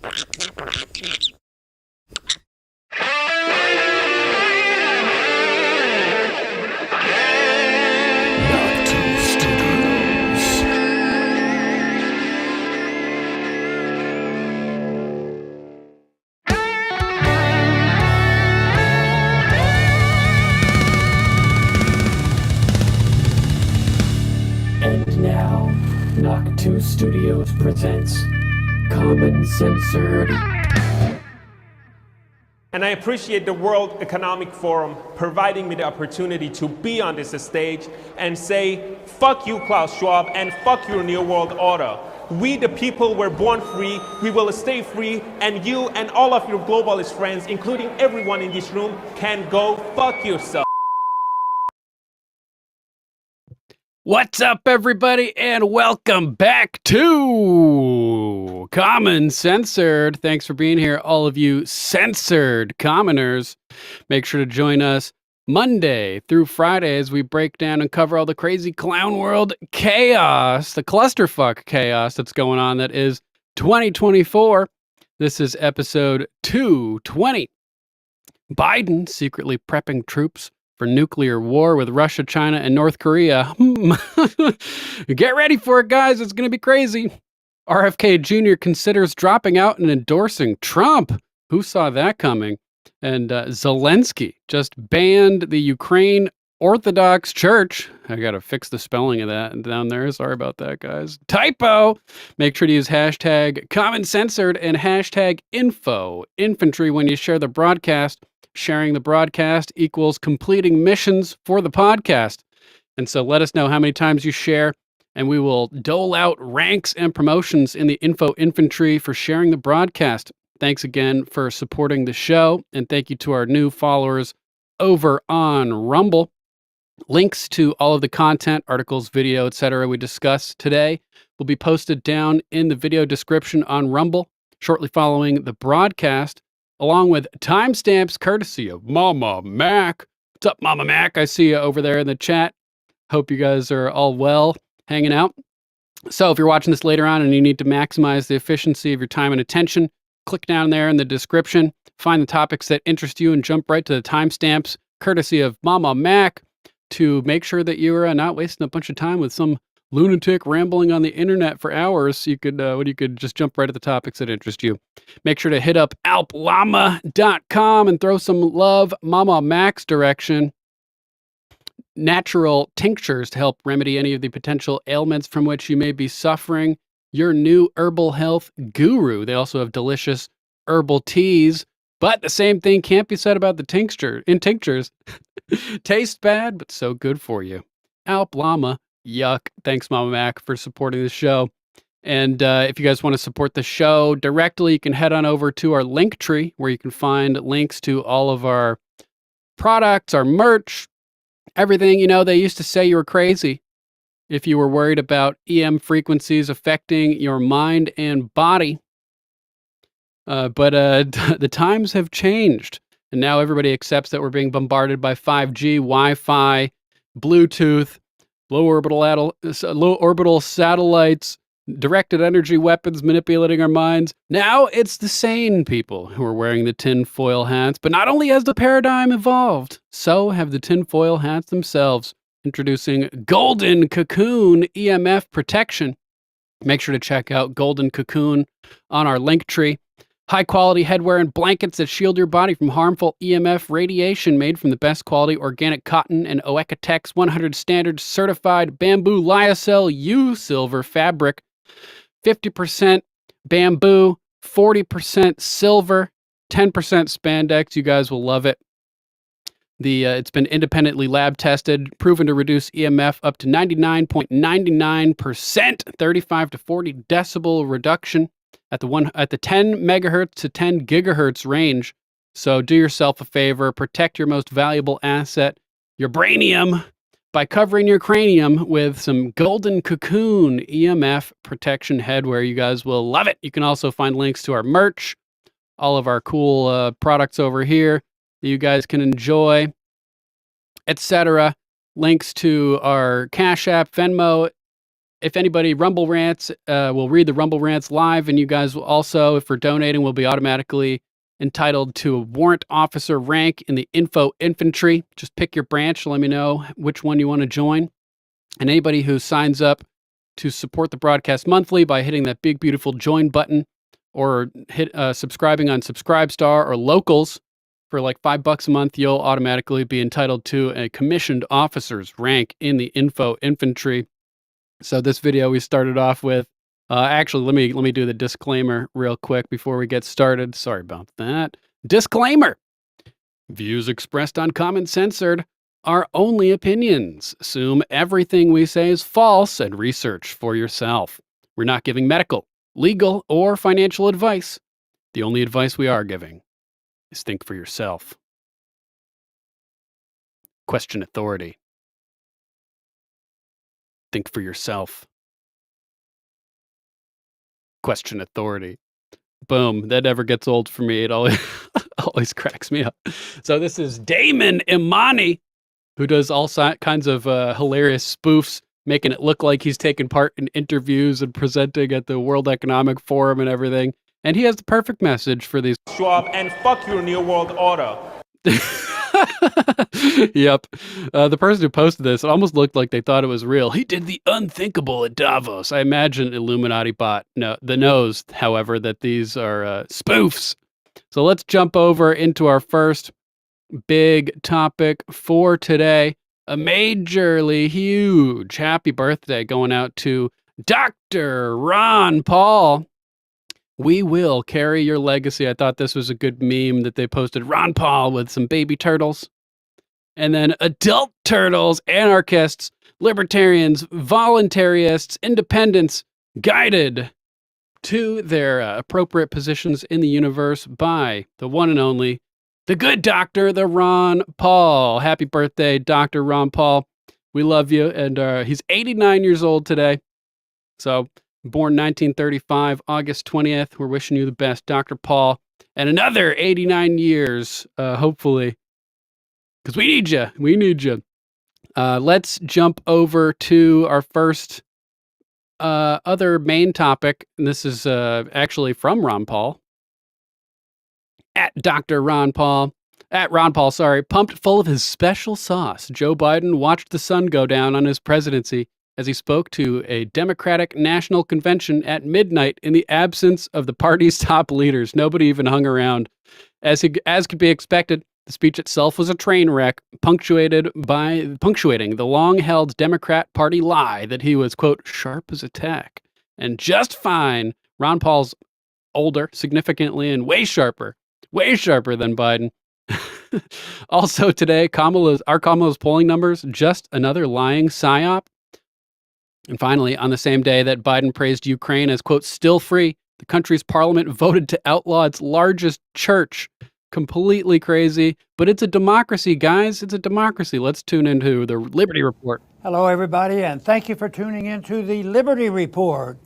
And now, Knock 2 Studios presents Common Censored. And I appreciate the World Economic Forum providing me the opportunity to be on this stage and say, fuck you, Klaus Schwab, and fuck your New World Order. We, the people, were born free, we will stay free, and you and all of your globalist friends, including everyone in this room, can go fuck yourself. What's up, everybody, and welcome back to Common Censored. Thanks for being here, all of you censored commoners. Make sure to join us Monday through Friday as we break down and cover all the crazy clown world chaos, the clusterfuck chaos that's going on that is 2024. This is episode 220. Biden secretly prepping troops for nuclear war with Russia, China, and North Korea. Get ready for it, guys. It's going to be crazy. RFK Jr. considers dropping out and endorsing Trump. Who saw that coming? And Zelensky just banned the Ukraine Orthodox Church. I got to fix the spelling of that down there. Sorry about that, guys. Typo. Make sure to use hashtag Common Censored and hashtag infantry when you share the broadcast. Sharing the broadcast equals completing missions for the podcast. And so let us know how many times you share, and we will dole out ranks and promotions in the infantry for sharing the broadcast. Thanks again for supporting the show, and thank you to our new followers over on Rumble. Links to all of the content, articles, video, etc. we discuss today will be posted down in the video description on Rumble shortly following the broadcast, along with timestamps courtesy of Mama Mac. What's up, Mama Mac? I see you over there in the chat. Hope you guys are all well, hanging out. So if you're watching this later on and you need to maximize the efficiency of your time and attention, click down there in the description, find the topics that interest you, and jump right to the timestamps courtesy of Mama Mac to make sure that you are not wasting a bunch of time with some lunatic rambling on the internet for hours. You could just jump right at the topics that interest you. Make sure to hit up alplama.com and throw some love Mama Mac's direction. Natural tinctures to help remedy any of the potential ailments from which you may be suffering. Your new herbal health guru. They also have delicious herbal teas, but the same thing can't be said about the tinctures. Taste bad, but so good for you. Alplama. Yuck. Thanks, Mama Mac, for supporting the show. And if you guys want to support the show directly, you can head on over to our link tree where you can find links to all of our products, our merch, everything. You know, they used to say you were crazy if you were worried about EM frequencies affecting your mind and body. But the times have changed. And now everybody accepts that we're being bombarded by 5G, Wi-Fi, Bluetooth, low orbital satellites, directed energy weapons manipulating our minds. Now it's the sane people who are wearing the tinfoil hats. But not only has the paradigm evolved, so have the tinfoil hats themselves. Introducing Golden Cocoon EMF protection. Make sure to check out Golden Cocoon on our link tree. High quality headwear and blankets that shield your body from harmful EMF radiation, made from the best quality organic cotton and Oekotex 100 standard certified bamboo lyocell U-silver fabric. 50% bamboo, 40% silver, 10% spandex. You guys will love it. It's been independently lab tested, proven to reduce EMF up to 99.99%, 35 to 40 decibel reduction at the 10 megahertz to 10 gigahertz range. So do yourself a favor, protect your most valuable asset, your brainium, by covering your cranium with some Golden Cocoon EMF protection headwear. You guys will love it. You can also find links to our merch, all of our cool products over here that you guys can enjoy, etc. Links to our Cash App, Venmo, if anybody Rumble rants, we'll read the Rumble rants live, and you guys will also, if we're donating, will be automatically entitled to a warrant officer rank in the infantry. Just pick your branch. Let me know which one you want to join. And anybody who signs up to support the broadcast monthly by hitting that big, beautiful join button or hit subscribing on Subscribestar or Locals for like $5 a month, you'll automatically be entitled to a commissioned officer's rank in the infantry. So this video we started off with, actually, let me do the disclaimer real quick before we get started. Sorry about that. Disclaimer. Views expressed on Common Censored are only opinions. Assume everything we say is false and research for yourself. We're not giving medical, legal, or financial advice. The only advice we are giving is think for yourself. Question authority. Think for yourself. Question authority. Boom. That never gets old for me. It always always cracks me up. So this is Damon Imani, who does all kinds of hilarious spoofs, making it look like he's taking part in interviews and presenting at the World Economic Forum and everything. And he has the perfect message for these. Schwab, and fuck your New World Order. Yep. The person who posted this, it almost looked like they thought it was real. He did the unthinkable at Davos. I imagine Illuminati bot knows, however, that these are spoofs. So let's jump over into our first big topic for today. A majorly huge happy birthday going out to Dr. Ron Paul. We will carry your legacy. I thought this was a good meme that they posted. Ron Paul with some baby turtles. And then adult turtles, anarchists, libertarians, voluntarists, independents, guided to their appropriate positions in the universe by the one and only, the good doctor, the Ron Paul. Happy birthday, Dr. Ron Paul. We love you. And he's 89 years old today. So born 1935, August 20th. We're wishing you the best, Dr. Paul. And another 89 years, hopefully. Because we need you. We need you. Let's jump over to our first other main topic. And this is actually from Ron Paul. At Dr. Ron Paul. At Ron Paul, sorry. Pumped full of his special sauce, Joe Biden watched the sun go down on his presidency as he spoke to a Democratic National Convention at midnight in the absence of the party's top leaders. Nobody even hung around. As could be expected, the speech itself was a train wreck, punctuating the long-held Democrat Party lie that he was, quote, sharp as a tack and just fine. Ron Paul's older, significantly, and way sharper than Biden. Also today, Kamala's polling numbers, just another lying psyop. And finally, on the same day that Biden praised Ukraine as, quote, still free, the country's parliament voted to outlaw its largest church. Completely crazy, but it's a democracy, guys. It's a democracy. Let's tune into the Liberty Report. Hello, everybody, and thank you for tuning into the Liberty Report.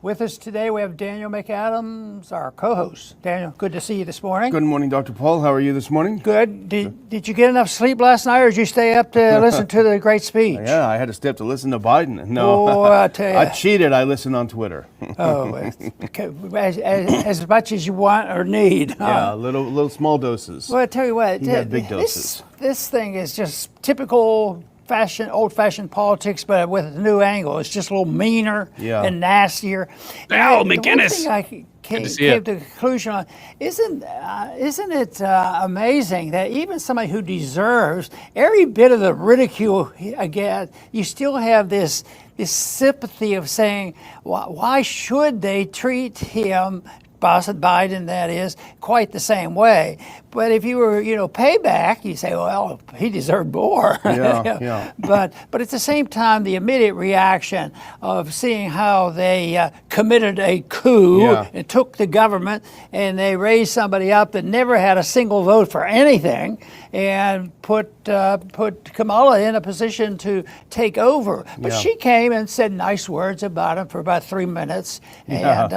With us today, we have Daniel McAdams, our co-host. Daniel, good to see you this morning. Good morning, Dr. Paul. How are you this morning? Good. Did you get enough sleep last night, or did you stay up to listen to the great speech? Yeah, I had to stay up to listen to Biden. No, I tell you. I cheated. I listened on Twitter. Oh, as much as you want or need. Yeah, little small doses. Well, I tell you what. You had big doses. This thing is just typical old-fashioned politics, but with a new angle. It's just a little meaner and nastier. Al McGinnis. McGinnis. One thing I came to the conclusion on, isn't it amazing that even somebody who deserves every bit of the ridicule again, you still have this sympathy of saying, why should they treat him, Biden, that is, quite the same way? But if you were, payback, you say, well, he deserved more. Yeah. But at the same time, the immediate reaction of seeing how they committed a coup and took the government, and they raised somebody up that never had a single vote for anything, and put Kamala in a position to take over. But she came and said nice words about him for about 3 minutes. And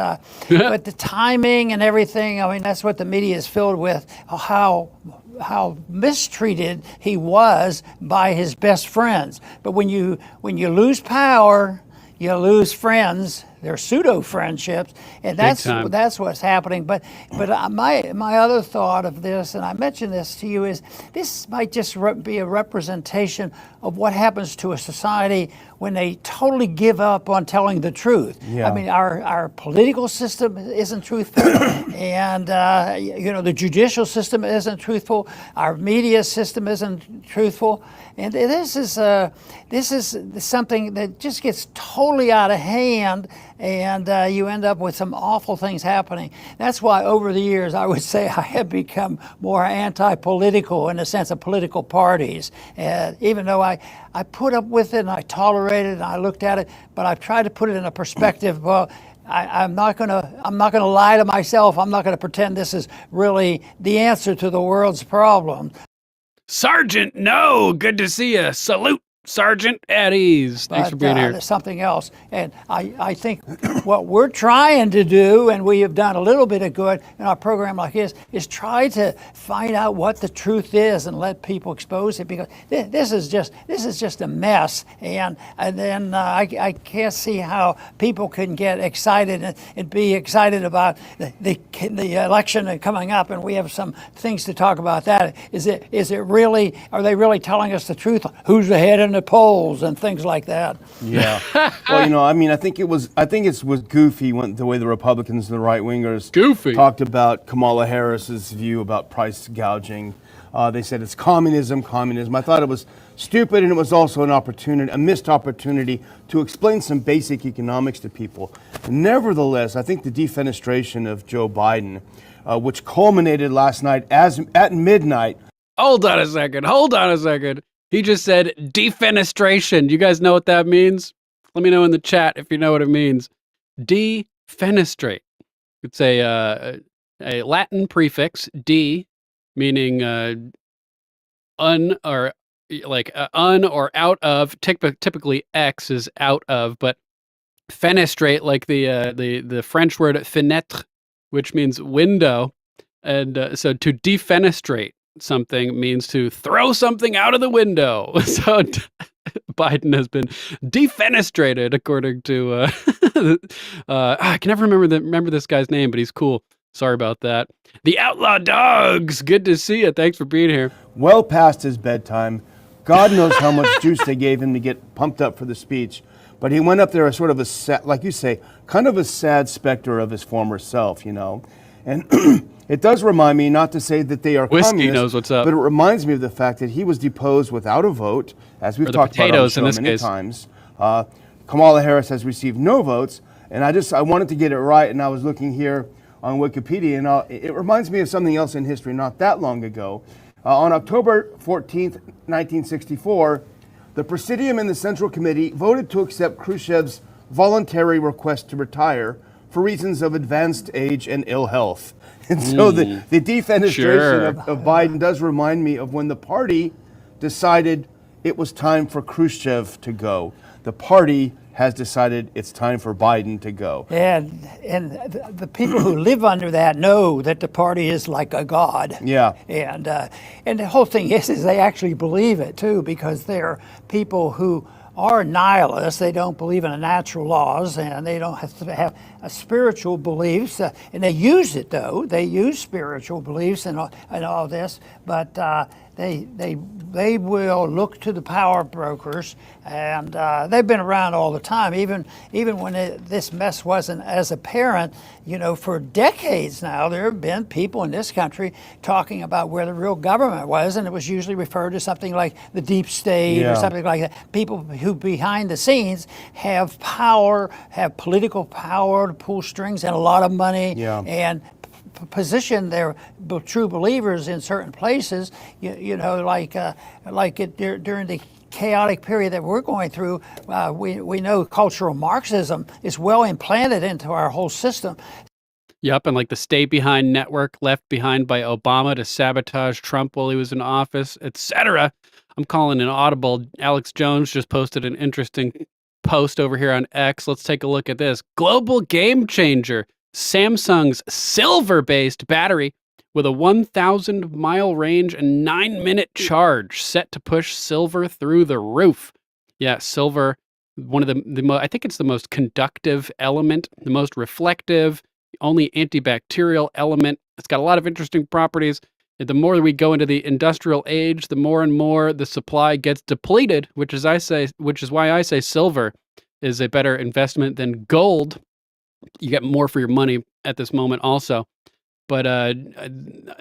but the timing and everything, I mean, that's what the media is filled with, how mistreated he was by his best friends. But when you lose power, you lose friends. They're pseudo friendships, and time. that's what's happening. But my other thought of this, and I mentioned this to you, is this might just be a representation of what happens to a society when they totally give up on telling the truth. Yeah. I mean, our political system isn't truthful, and the judicial system isn't truthful. Our media system isn't truthful, and this is something that just gets totally out of hand, and you end up with some awful things happening. That's why over the years I would say I have become more anti-political in the sense of political parties. Even though I put up with it and I tolerated it and I looked at it, but I've tried to put it in a perspective. Well, I'm not gonna lie to myself. I'm not gonna pretend this is really the answer to the world's problem. Sergeant, no, good to see you. Salute, Sergeant at ease. Thanks for being here. There's something else. And I think what we're trying to do, and we have done a little bit of good in our program like this, is try to find out what the truth is and let people expose it, because this is just a mess. And then I can't see how people can get excited and be excited about the election coming up, and we have some things to talk about that. Is it really, are they really telling us the truth? Who's ahead in the polls and things like that? Yeah. Well, I mean, I think it was goofy the way the Republicans and the right wingers talked about Kamala Harris's view about price gouging. They said it's communism. I thought it was stupid, and it was also a missed opportunity to explain some basic economics to people. Nevertheless, I think the defenestration of Joe Biden, which culminated last night at midnight. Hold on a second. He just said defenestration. You guys know what that means? Let me know in the chat if you know what it means. Defenestrate. It's a Latin prefix, de, meaning un or out of. Typically, x is out of, but fenestrate, like the French word fenêtre, which means window, and so to defenestrate something means to throw something out of the window. So Biden has been defenestrated, according to I can never remember this guy's name, but he's cool. Sorry about that. The Outlaw Dogs, good to see you. Thanks for being here. Well past his bedtime. God knows how much juice they gave him to get pumped up for the speech. But he went up there as sort of like you say, kind of a sad specter of his former self, And it does remind me, not to say that they are Whiskey communists, knows what's up. but it reminds me of the fact that he was deposed without a vote, as we've talked about on the show many times. Kamala Harris has received no votes, and I wanted to get it right, and I was looking here on Wikipedia, and it reminds me of something else in history not that long ago. On October 14th, 1964, the Presidium and the Central Committee voted to accept Khrushchev's voluntary request to retire for reasons of advanced age and ill health. And so the defenestration of Biden does remind me of when the party decided it was time for Khrushchev to go. The party has decided it's time for Biden to go. And the people who live under that know that the party is like a god. Yeah. And the whole thing is they actually believe it too, because they're people who are nihilists. They don't believe in the natural laws, and they don't have to have spiritual beliefs. And they use it, though. They use spiritual beliefs and all this, but they will look to the power brokers, and they've been around all the time. Even when this mess wasn't as apparent, for decades now, there have been people in this country talking about where the real government was, and it was usually referred to something like the deep state or something like that. People who behind the scenes have power, have political power to pull strings and a lot of money, and position their true believers in certain places, during the chaotic period that we're going through. We know cultural Marxism is well implanted into our whole system. Yep, and like the Stay Behind network left behind by Obama to sabotage Trump while he was in office, etc. I'm calling an audible. Alex Jones just posted an interesting post over here on X. Let's take a look at this. Global game changer. Samsung's silver-based battery with a 1,000-mile range and 9-minute charge set to push silver through the roof. Yeah, silver one of I think it's the most conductive element, the most reflective, only antibacterial element. It's got a lot of interesting properties. The more we go into the industrial age, the more and more the supply gets depleted, which is why I say silver is a better investment than gold. You get more for your money at this moment also. But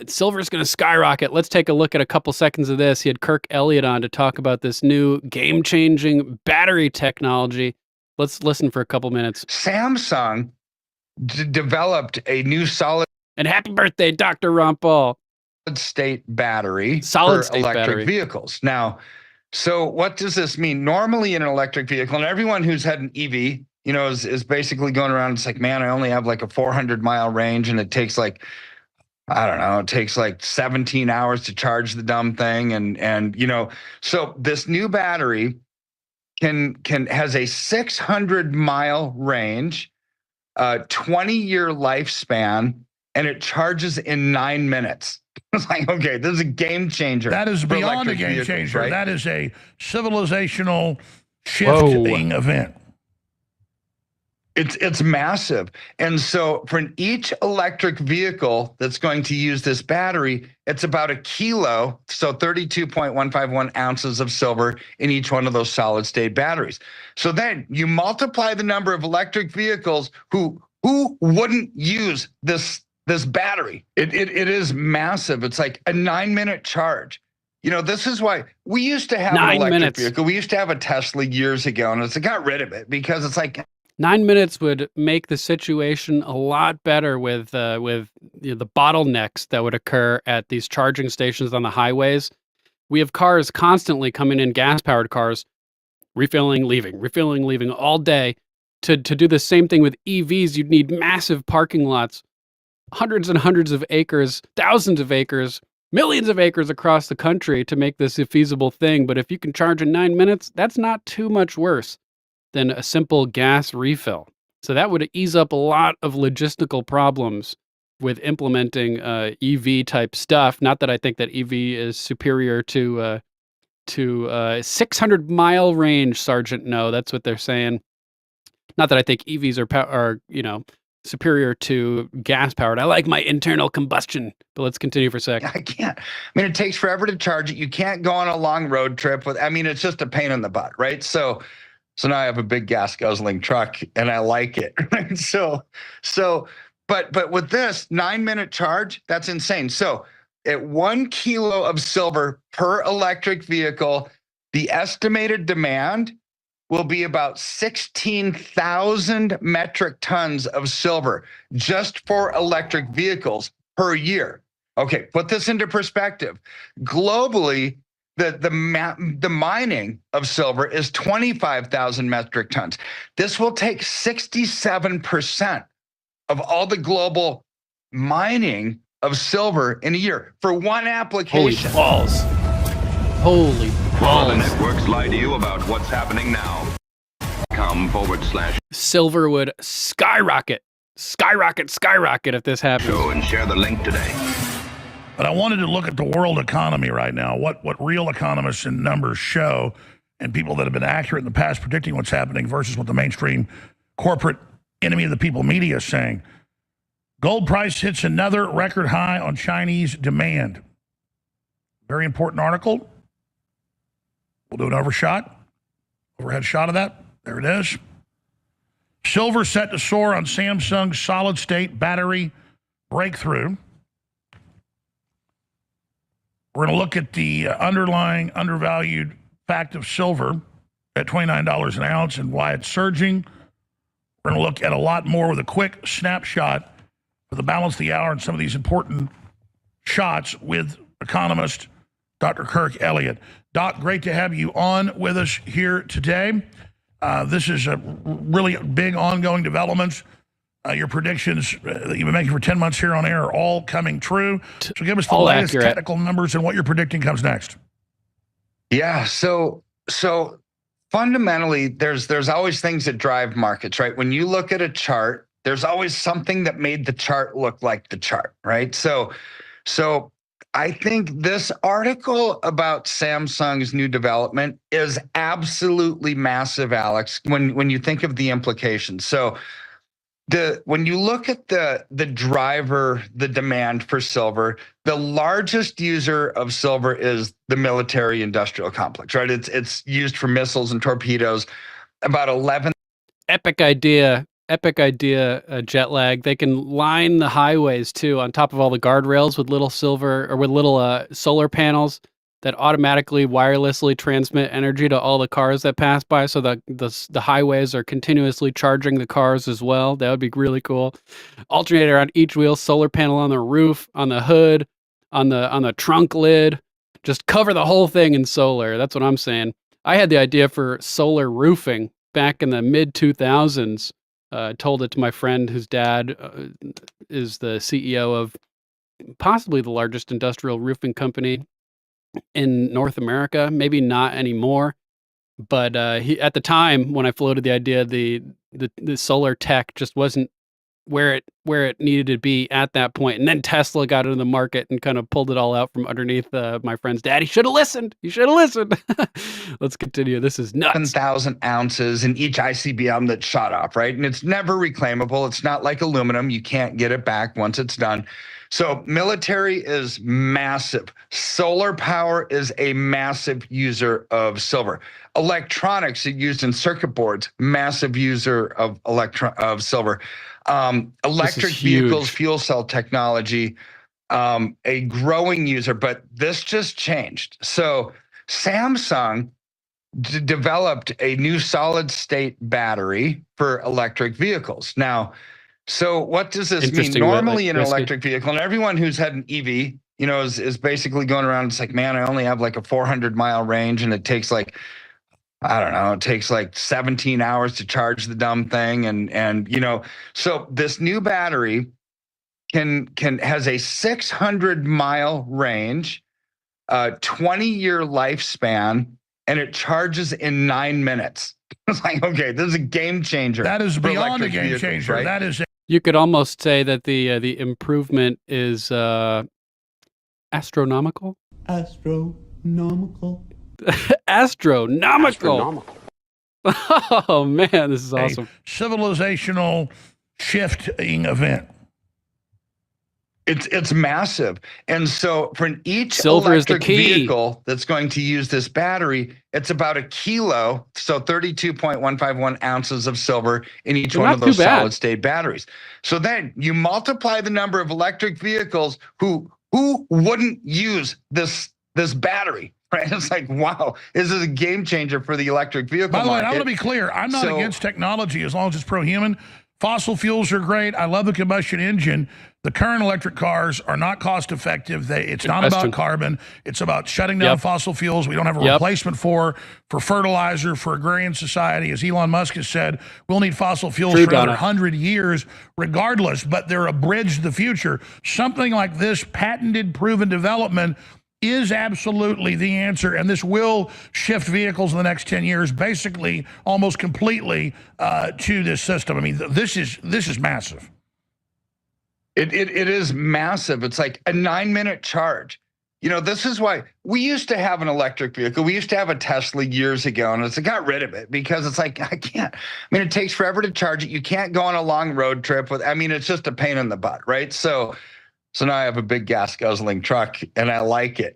silver is going to skyrocket. Let's take a look at a couple seconds of this. He had Kirk Elliott on to talk about this new game-changing battery technology. Let's listen for a couple minutes. Samsung developed a new solid... And happy birthday, Dr. Ron Paul. ...state battery for electric vehicles. Now, so what does this mean? Normally in an electric vehicle, and everyone who's had an EV, you know, is basically going around, it's like, man, I only have like a 400-mile range, and it takes like, I don't know, it takes like 17 hours to charge the dumb thing. And you know, so this new battery has a 600-mile range, 20-year lifespan, and it charges in 9 minutes. It's like, okay, this is a game changer. That is beyond a game changer. Right? That is a civilizational shifting event. It's massive. And so for each electric vehicle that's going to use this battery, it's about a kilo, so 32.151 ounces of silver in each one of those solid state batteries. So then you multiply the number of electric vehicles who wouldn't use this battery. It is massive. It's like a 9-minute charge. You know, this is why we used to have an electric vehicle. We used to have a Tesla years ago, and I got rid of it because it's like 9 minutes would make the situation a lot better with you know, the bottlenecks that would occur at these charging stations on the highways. We have cars constantly coming in, gas-powered cars, refilling, leaving all day. To do the same thing with EVs, you'd need massive parking lots, hundreds and hundreds of acres, thousands of acres, millions of acres across the country to make this a feasible thing. But if you can charge in 9 minutes, that's not too much worse than a simple gas refill. So that would ease up a lot of logistical problems with implementing EV type stuff. Not that I think that EV is superior to 600-mile range, Sergeant. No, that's what they're saying. Not that I think EVs are you know, superior to gas powered. I like my internal combustion. But let's continue for a sec. I can't. I mean, it takes forever to charge it. You can't go on a long road trip with. I mean, it's just a pain in the butt, right? So now I have a big gas guzzling truck, and I like it. Right? But with this 9-minute charge, that's insane. So at 1 kilo of silver per electric vehicle, the estimated demand will be about 16,000 metric tons of silver just for electric vehicles per year. Okay, put this into perspective. Globally, the mining of silver is 25,000 metric tons. This will take 67% of all the global mining of silver in a year for one application. Holy balls. Holy balls. All the networks lie to you about what's happening now. .com/. Silver would skyrocket if this happens. Show and share the link today. But I wanted to look at the world economy right now, what real economists and numbers show, and people that have been accurate in the past predicting what's happening versus what the mainstream corporate enemy of the people media is saying. Gold price hits another record high on Chinese demand. Very important article. We'll do an overhead shot of that. There it is. Silver set to soar on Samsung's solid-state battery breakthrough. We're going to look at the underlying undervalued fact of silver at $29 an ounce and why it's surging. We're going to look at a lot more with a quick snapshot for the balance of the hour and some of these important shots with economist Dr. Kirk Elliott. Doc, great to have you on with us here today. This is a really big ongoing developments. Your predictions that you've been making for 10 months here on air are all coming true. So give us the latest technical numbers and what you're predicting comes next. Yeah, so fundamentally, there's always things that drive markets, right? When you look at a chart, there's always something that made the chart look like the chart, right? So I think this article about Samsung's new development is absolutely massive, Alex, when you think of the implications. So when you look at the demand for silver, the largest user of silver is the military industrial complex, right? It's used for missiles and torpedoes. About 11. Epic idea, jet lag. They can line the highways too on top of all the guardrails with little silver or with little solar panels that automatically wirelessly transmit energy to all the cars that pass by, so that the highways are continuously charging the cars as well. That would be really cool. Alternator on each wheel, solar panel on the roof, on the hood, on the trunk lid. Just cover the whole thing in solar. That's what I'm saying. I had the idea for solar roofing back in the mid 2000s. Told it to my friend whose dad is the CEO of possibly the largest industrial roofing company in North America. Maybe not anymore, but he, at the time when I floated the idea, the solar tech just wasn't where it needed to be at that point. And then Tesla got into the market and kind of pulled it all out from underneath my friend's dad. He should have listened. Let's continue. This is nuts. 7,000 ounces in each ICBM that shot off, right? And it's never reclaimable. It's not like aluminum. You can't get it back once it's done. So military is massive. Solar power is a massive user of silver. Electronics used in circuit boards, massive user of silver. Electric vehicles, fuel cell technology, a growing user, but this just changed. So Samsung developed a new solid state battery for electric vehicles. Now, so what does this mean? Normally in an electric vehicle, and everyone who's had an EV, is basically going around, it's like, man, I only have like a 400-mile range, and it takes like, I don't know, it takes like 17 hours to charge the dumb thing. And so this new battery has a 600-mile range, 20-year lifespan, and it charges in 9 minutes. It's like, okay, this is a game changer. That is beyond a game changer. Right? That is. You could almost say that the improvement is astronomical. Astronomical. Oh man, this is awesome. A civilizational shifting event. It's massive. And so for each electric vehicle that's going to use this battery, it's about a kilo, so 32.151 ounces of silver in each one of those solid state batteries. So then you multiply the number of electric vehicles who wouldn't use this battery. Right? It's like, wow, this is a game changer for the electric vehicle market. By the way, I want to be clear. I'm not against technology as long as it's pro-human. Fossil fuels are great. I love the combustion engine. The current electric cars are not cost effective. It's not about carbon. It's about shutting down fossil fuels. We don't have a replacement for fertilizer, for agrarian society. As Elon Musk has said, we'll need fossil fuels for another 100 years regardless, but they're a bridge to the future. Something like this patented, proven development is absolutely the answer, and this will shift vehicles in the next 10 years, basically almost completely to this system. I mean, this is massive. It is massive. It's like a 9-minute charge. This is why we used to have an electric vehicle. We used to have a Tesla years ago, and I got rid of it because it's like, I can't. I mean, it takes forever to charge it. You can't go on a long road trip with. I mean, it's just a pain in the butt, right? So now I have a big gas guzzling truck, and I like it.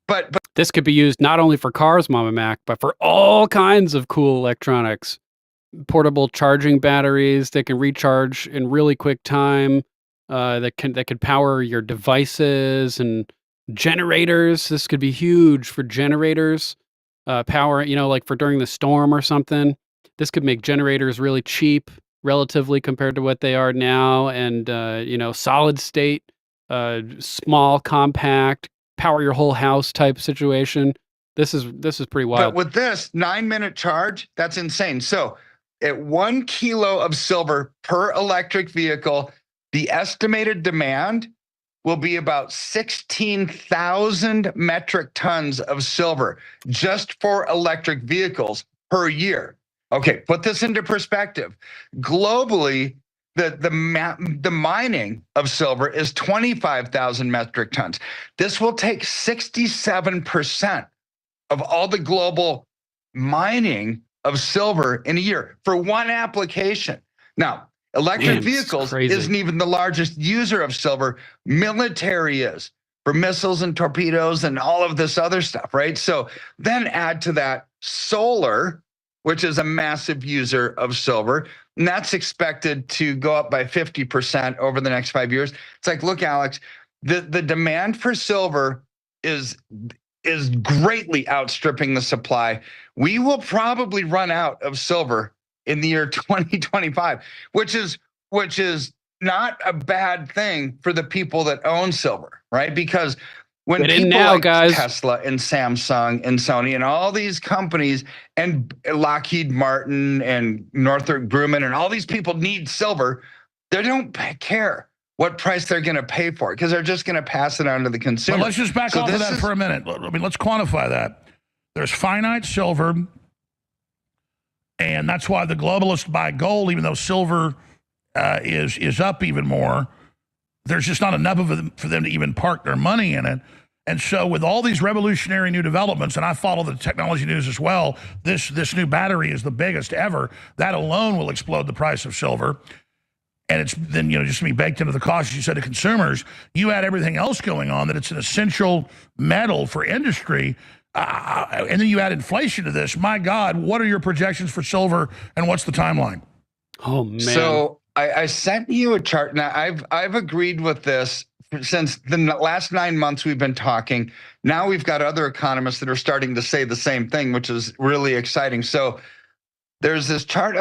But this could be used not only for cars, Mama Mac, but for all kinds of cool electronics. Portable charging batteries that can recharge in really quick time. That could power your devices, and generators. This could be huge for generators. Power, like for during the storm or something. This could make generators really cheap, relatively compared to what they are now, and solid state, small, compact, power your whole house type situation. This is pretty wild. But with this 9-minute charge, that's insane. So at 1 kilo of silver per electric vehicle, the estimated demand will be about 16,000 metric tons of silver just for electric vehicles per year. Okay, put this into perspective. Globally, the mining of silver is 25,000 metric tons. This will take 67% of all the global mining of silver in a year for one application. Now, electric vehicles isn't even the largest user of silver. Military is, for missiles and torpedoes and all of this other stuff, right? So then add to that solar, which is a massive user of silver, and that's expected to go up by 50% over the next 5 years. It's like, look, Alex, the demand for silver is greatly outstripping the supply. We will probably run out of silver in the year 2025, which is not a bad thing for the people that own silver, right? Because when people like Tesla and Samsung and Sony and all these companies and Lockheed Martin and Northrop Grumman and all these people need silver, they don't care what price they're going to pay for it because they're just going to pass it on to the consumer. But let's just back off of that for a minute. I mean, let's quantify that. There's finite silver, and that's why the globalists buy gold, even though silver is up even more. There's just not enough of it for them to even park their money in it. And so with all these revolutionary new developments, and I follow the technology news as well, this new battery is the biggest ever. That alone will explode the price of silver. And it's then, just to be baked into the cost, as you said, to consumers. You add everything else going on, that it's an essential metal for industry. And then you add inflation to this. My God, what are your projections for silver and what's the timeline? Oh, man. So I sent you a chart. Now, I've agreed with this since the last 9 months we've been talking. Now we've got other economists that are starting to say the same thing, which is really exciting. So there's this chart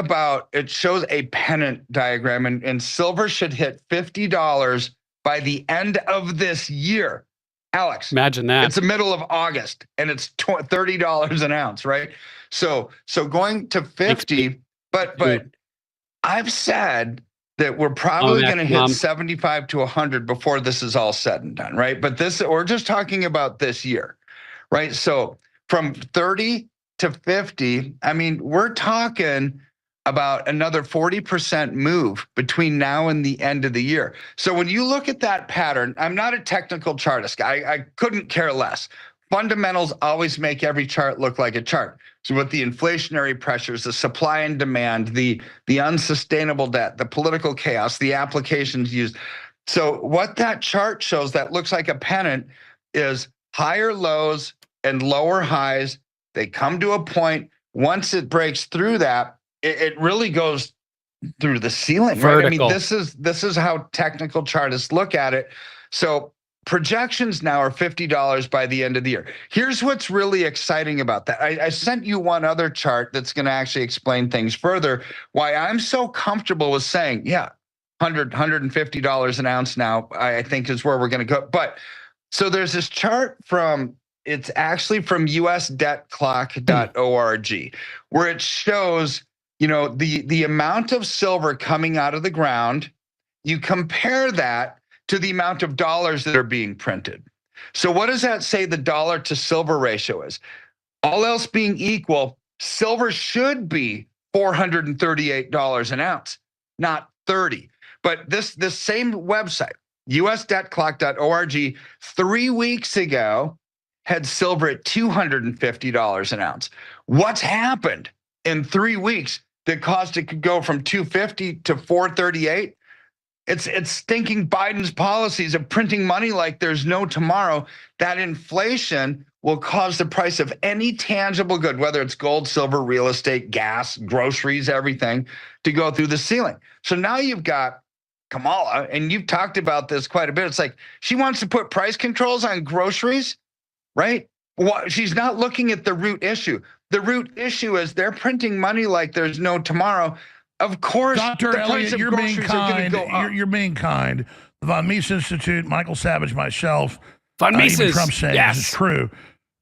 it shows a pennant diagram, and silver should hit $50 by the end of this year. Alex, imagine that. It's the middle of August, and it's $30 an ounce, right? So going to 50, but I've said that we're probably going to hit 75 to 100 before this is all said and done, right? But we're just talking about this year, right? So from 30 to 50, I mean, we're talking about another 40% move between now and the end of the year. So when you look at that pattern, I'm not a technical chartist. I couldn't care less. Fundamentals always make every chart look like a chart. So with the inflationary pressures, the supply and demand, the unsustainable debt, the political chaos, the applications used. So what that chart shows that looks like a pennant is higher lows and lower highs. They come to a point. Once it breaks through that, it really goes through the ceiling. Right? I mean, this is how technical chartists look at it. So projections now are $50 by the end of the year. Here's what's really exciting about that. I sent you one other chart that's going to actually explain things further. Why I'm so comfortable with saying, yeah, $150 an ounce now, I think is where we're going to go. But so there's this chart it's actually from usdebtclock.org, where it shows, the amount of silver coming out of the ground. You compare that to the amount of dollars that are being printed. So what does that say the dollar to silver ratio is? All else being equal, silver should be $438 an ounce, not 30. But this same website, usdebtclock.org, 3 weeks ago had silver at $250 an ounce. What's happened in 3 weeks that caused it to go from $250 to $438? It's stinking Biden's policies of printing money like there's no tomorrow. That inflation will cause the price of any tangible good, whether it's gold, silver, real estate, gas, groceries, everything, to go through the ceiling. So now you've got Kamala, and you've talked about this quite a bit. It's like she wants to put price controls on groceries, right? Well, she's not looking at the root issue. The root issue is they're printing money like there's no tomorrow. Of course, Dr. Elliott, you're being kind. You're being kind. The Von Mises Institute, Michael Savage, myself, Von Mises, even Trump saying this is true.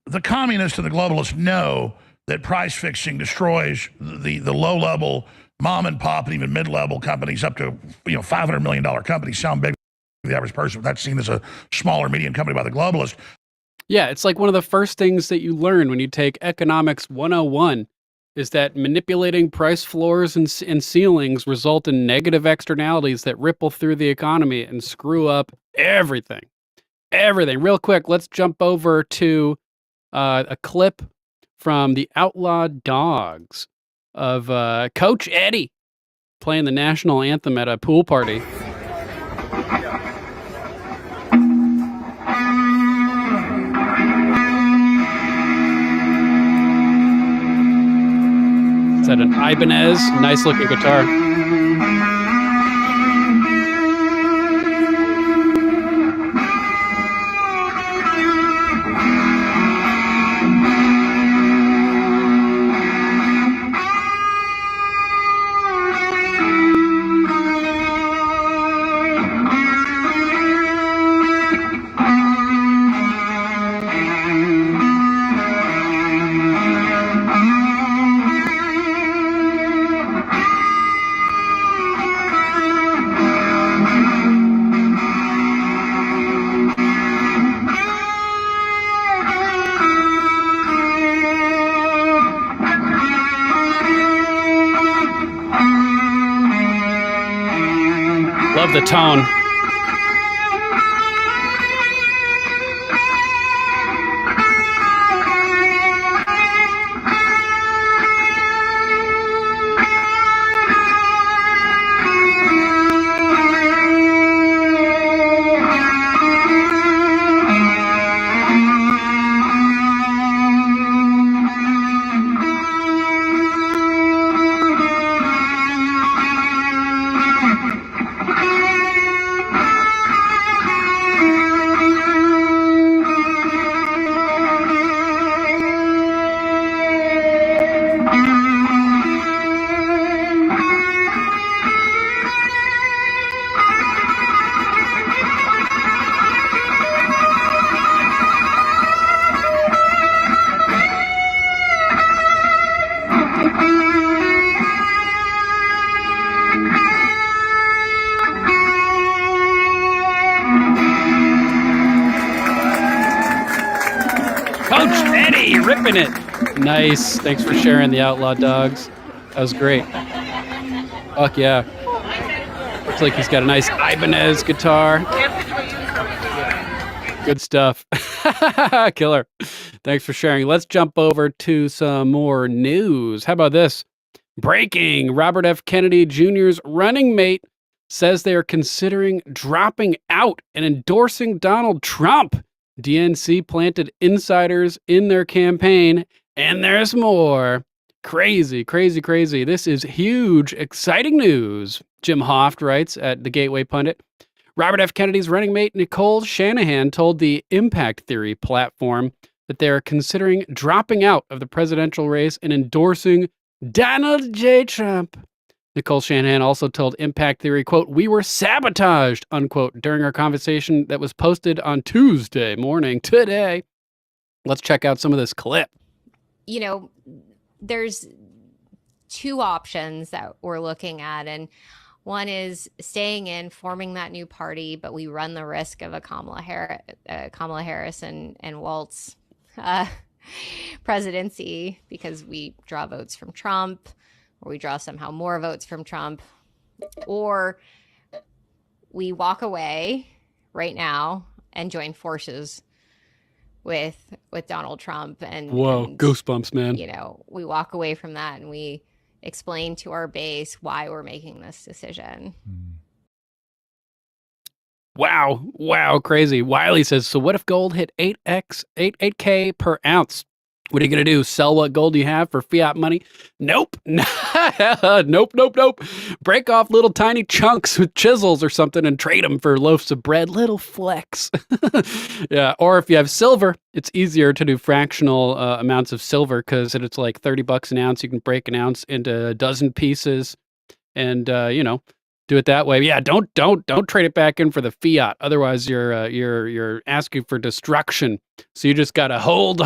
The communists and the globalists know that price fixing destroys the low-level mom and pop and even mid-level companies up to $500 million companies. Sound big to the average person, but that's seen as a smaller medium company by the globalist. Yeah, it's like one of the first things that you learn when you take Economics 101 is that manipulating price floors and ceilings result in negative externalities that ripple through the economy and screw up everything. Everything. Real quick, let's jump over to a clip from the Outlaw Dogs of Coach Eddie playing the national anthem at a pool party. Is that an Ibanez? Nice looking guitar. Love the tone. Coach Eddie ripping it. Nice. Thanks for sharing the Outlaw Dogs. That was great. Fuck yeah. Looks like he's got a nice Ibanez guitar. Good stuff. Killer. Thanks for sharing. Let's jump over to some more news. How about this? Breaking. Robert F. Kennedy Jr.'s running mate says they are considering dropping out and endorsing Donald Trump. DNC planted insiders in their campaign, and there's more. Crazy, crazy, crazy. This is huge, exciting news, Jim Hoft writes at the Gateway Pundit. Robert F. Kennedy's running mate, Nicole Shanahan, told the Impact Theory platform that they are considering dropping out of the presidential race and endorsing Donald J. Trump. Nicole Shanahan also told Impact Theory, quote, "We were sabotaged," unquote, during our conversation that was posted on Tuesday morning today. Let's check out some of this clip. You know, there's two options that we're looking at, and one is staying in, forming that new party, but we run the risk of a Kamala Harris and Waltz presidency because we draw votes from Trump, or we draw somehow more votes from Trump, or we walk away right now and join forces with Donald Trump. And goosebumps, man. You know, we walk away from that and we explain to our base why we're making this decision. Wow, crazy. Wiley says, so what if gold hit 8K per ounce? What are you going to do? Sell what gold you have for fiat money? Nope. Nope. Break off little tiny chunks with chisels or something and trade them for loaves of bread. Little flex. Yeah. Or if you have silver, it's easier to do fractional amounts of silver because it's like $30 an ounce. You can break an ounce into a dozen pieces and, do it that way. Yeah, don't trade it back in for the fiat. Otherwise, you're asking for destruction. So you just gotta hold.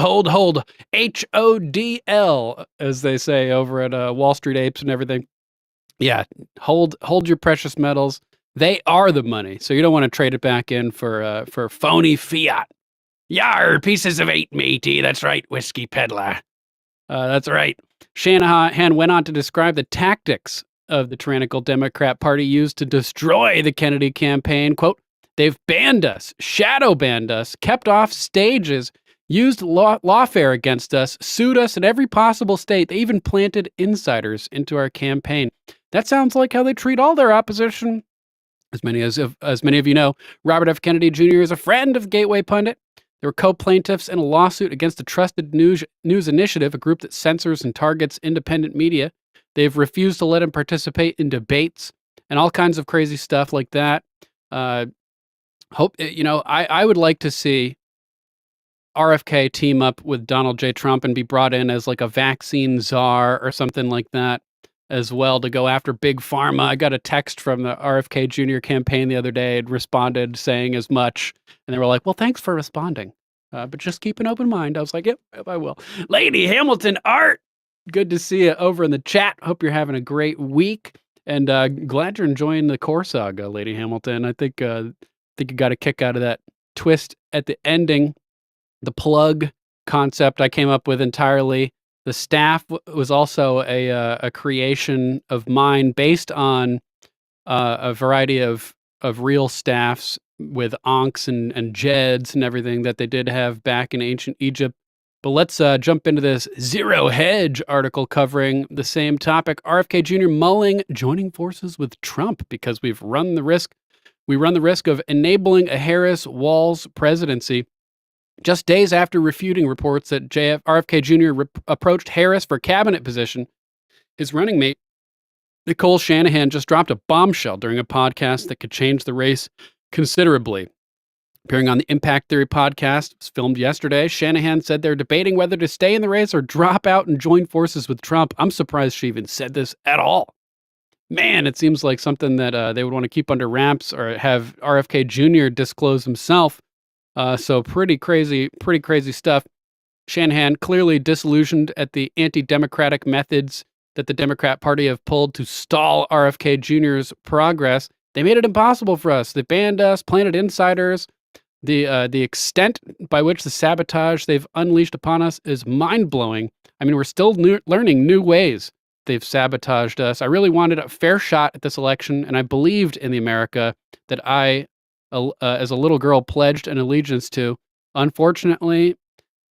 HODL, as they say over at Wall Street Apes and everything. Yeah, hold your precious metals. They are the money. So you don't want to trade it back in for phony fiat. Yar, pieces of 8, matey. That's right, whiskey peddler. That's right. Shanahan went on to describe the tactics of the tyrannical Democrat Party used to destroy the Kennedy campaign. Quote, they've banned us, shadow banned us, kept off stages, used lawfare against us, sued us in every possible state. They even planted insiders into our campaign. That sounds like how they treat all their opposition. As many of you know, Robert F. Kennedy Jr. is a friend of Gateway Pundit. They were co-plaintiffs in a lawsuit against the Trusted News Initiative, a group that censors and targets independent media. They've refused to let him participate in debates and all kinds of crazy stuff like that. I would like to see RFK team up with Donald J. Trump and be brought in as like a vaccine czar or something like that as well to go after big pharma. I got a text from the RFK Jr. campaign the other day and responded saying as much. And they were like, well, thanks for responding. But just keep an open mind. I was like, yep, I will. Lady Hamilton Art, good to see you over in the chat. Hope you're having a great week. And glad you're enjoying the core saga, Lady Hamilton. I think you got a kick out of that twist at the ending. The plug concept I came up with entirely. The staff was also a creation of mine based on a variety of real staffs with Ankhs and Jeds and everything that they did have back in ancient Egypt. But let's jump into this Zero Hedge article covering the same topic. RFK Jr. mulling joining forces with Trump because we run the risk of enabling a Harris-Walz presidency. Just days after refuting reports that RFK Jr. approached Harris for cabinet position, his running mate, Nicole Shanahan, just dropped a bombshell during a podcast that could change the race considerably. Appearing on the Impact Theory podcast, it was filmed yesterday, Shanahan said they're debating whether to stay in the race or drop out and join forces with Trump. I'm surprised she even said this at all. Man, it seems like something that they would want to keep under wraps or have RFK Jr. disclose himself. So pretty crazy stuff. Shanahan clearly disillusioned at the anti-democratic methods that the Democrat Party have pulled to stall RFK Jr.'s progress. They made it impossible for us. They banned us, planted insiders. The extent by which the sabotage they've unleashed upon us is mind-blowing. I mean, we're still learning new ways they've sabotaged us. I really wanted a fair shot at this election, and I believed in the America that I as a little girl, pledged an allegiance to. Unfortunately,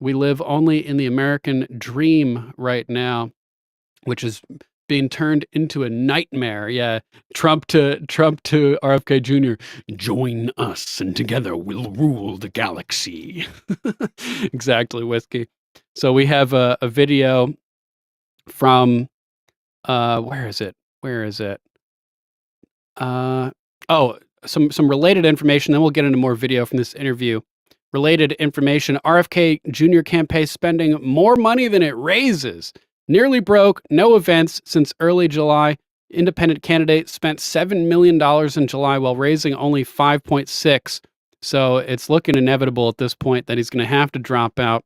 we live only in the American dream right now, which is being turned into a nightmare. Yeah, Trump to RFK Jr. Join us, and together we'll rule the galaxy. Exactly, Whiskey. So we have a video from where is it? Some related information, then we'll get into more video from this interview. Related information, RFK Jr. campaign spending more money than it raises. Nearly broke, no events since early July. Independent candidate spent $7 million in July while raising only 5.6. So it's looking inevitable at this point that he's going to have to drop out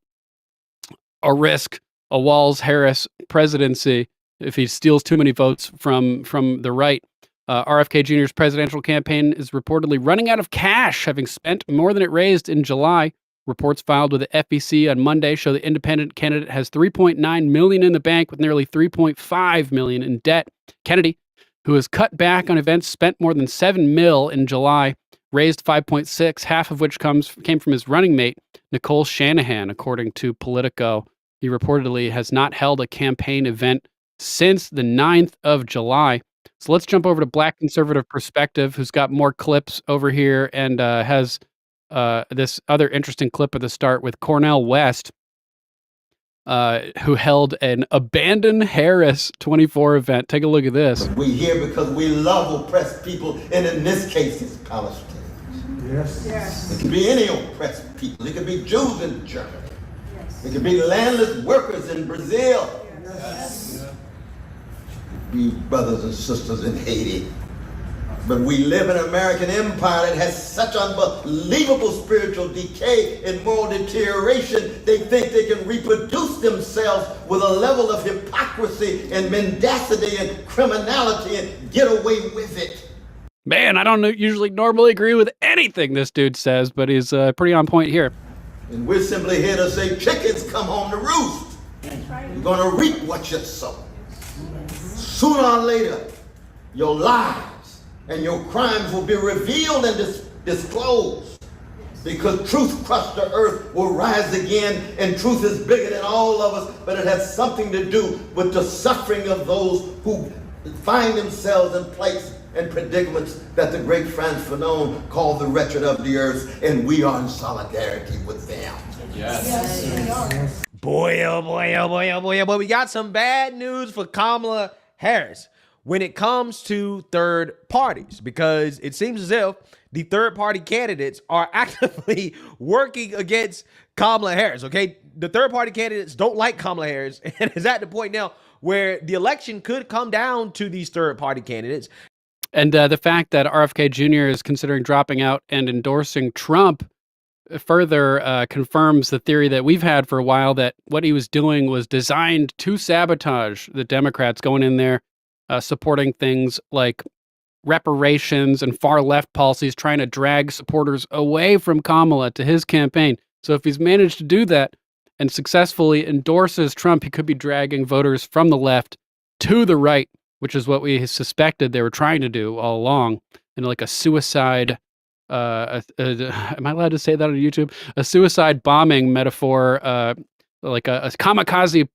or risk a Walz-Harris presidency if he steals too many votes from the right. RFK Jr.'s presidential campaign is reportedly running out of cash, having spent more than it raised in July. Reports filed with the FEC on Monday show the independent candidate has $3.9 million in the bank with nearly $3.5 million in debt. Kennedy, who has cut back on events, spent more than $7 million in July, raised 5.6, half of which came from his running mate, Nicole Shanahan, according to Politico. He reportedly has not held a campaign event since the 9th of July. So let's jump over to Black Conservative Perspective, who's got more clips over here and has this other interesting clip at the start with Cornel West, who held an Abandon Harris 24 event. Take a look at this. We're here because we love oppressed people, and in this case, it's Palestinians. Yes. It could be any oppressed people. It could be Jews in Germany. Yes. It could be landless workers in Brazil. Yes. Be brothers and sisters in Haiti. But we live in an American empire that has such unbelievable spiritual decay and moral deterioration, they think they can reproduce themselves with a level of hypocrisy and mendacity and criminality and get away with it. Man, I don't usually normally agree with anything this dude says, but he's pretty on point here. And we're simply here to say chickens come home to roost. You're going to reap what you sow. Sooner or later, your lives and your crimes will be revealed and disclosed, because truth crushed the earth will rise again, and truth is bigger than all of us, but it has something to do with the suffering of those who find themselves in place and predicaments that the great Franz Fanon called the wretched of the earth, and we are in solidarity with them. Yes. Boy, oh boy, oh boy, oh boy, oh boy. We got some bad news for Kamala Harris when it comes to third parties, because it seems as if the third party candidates are actively working against Kamala Harris, okay? The third party candidates don't like Kamala Harris, and is at the point now where the election could come down to these third party candidates. And the fact that RFK Jr. is considering dropping out and endorsing Trump further confirms the theory that we've had for a while, that what he was doing was designed to sabotage the Democrats, going in there, supporting things like reparations and far left policies, trying to drag supporters away from Kamala to his campaign. So if he's managed to do that and successfully endorses Trump, he could be dragging voters from the left to the right, which is what we suspected they were trying to do all along, in like a suicide, am I allowed to say that on YouTube? A suicide bombing metaphor, like a kamikaze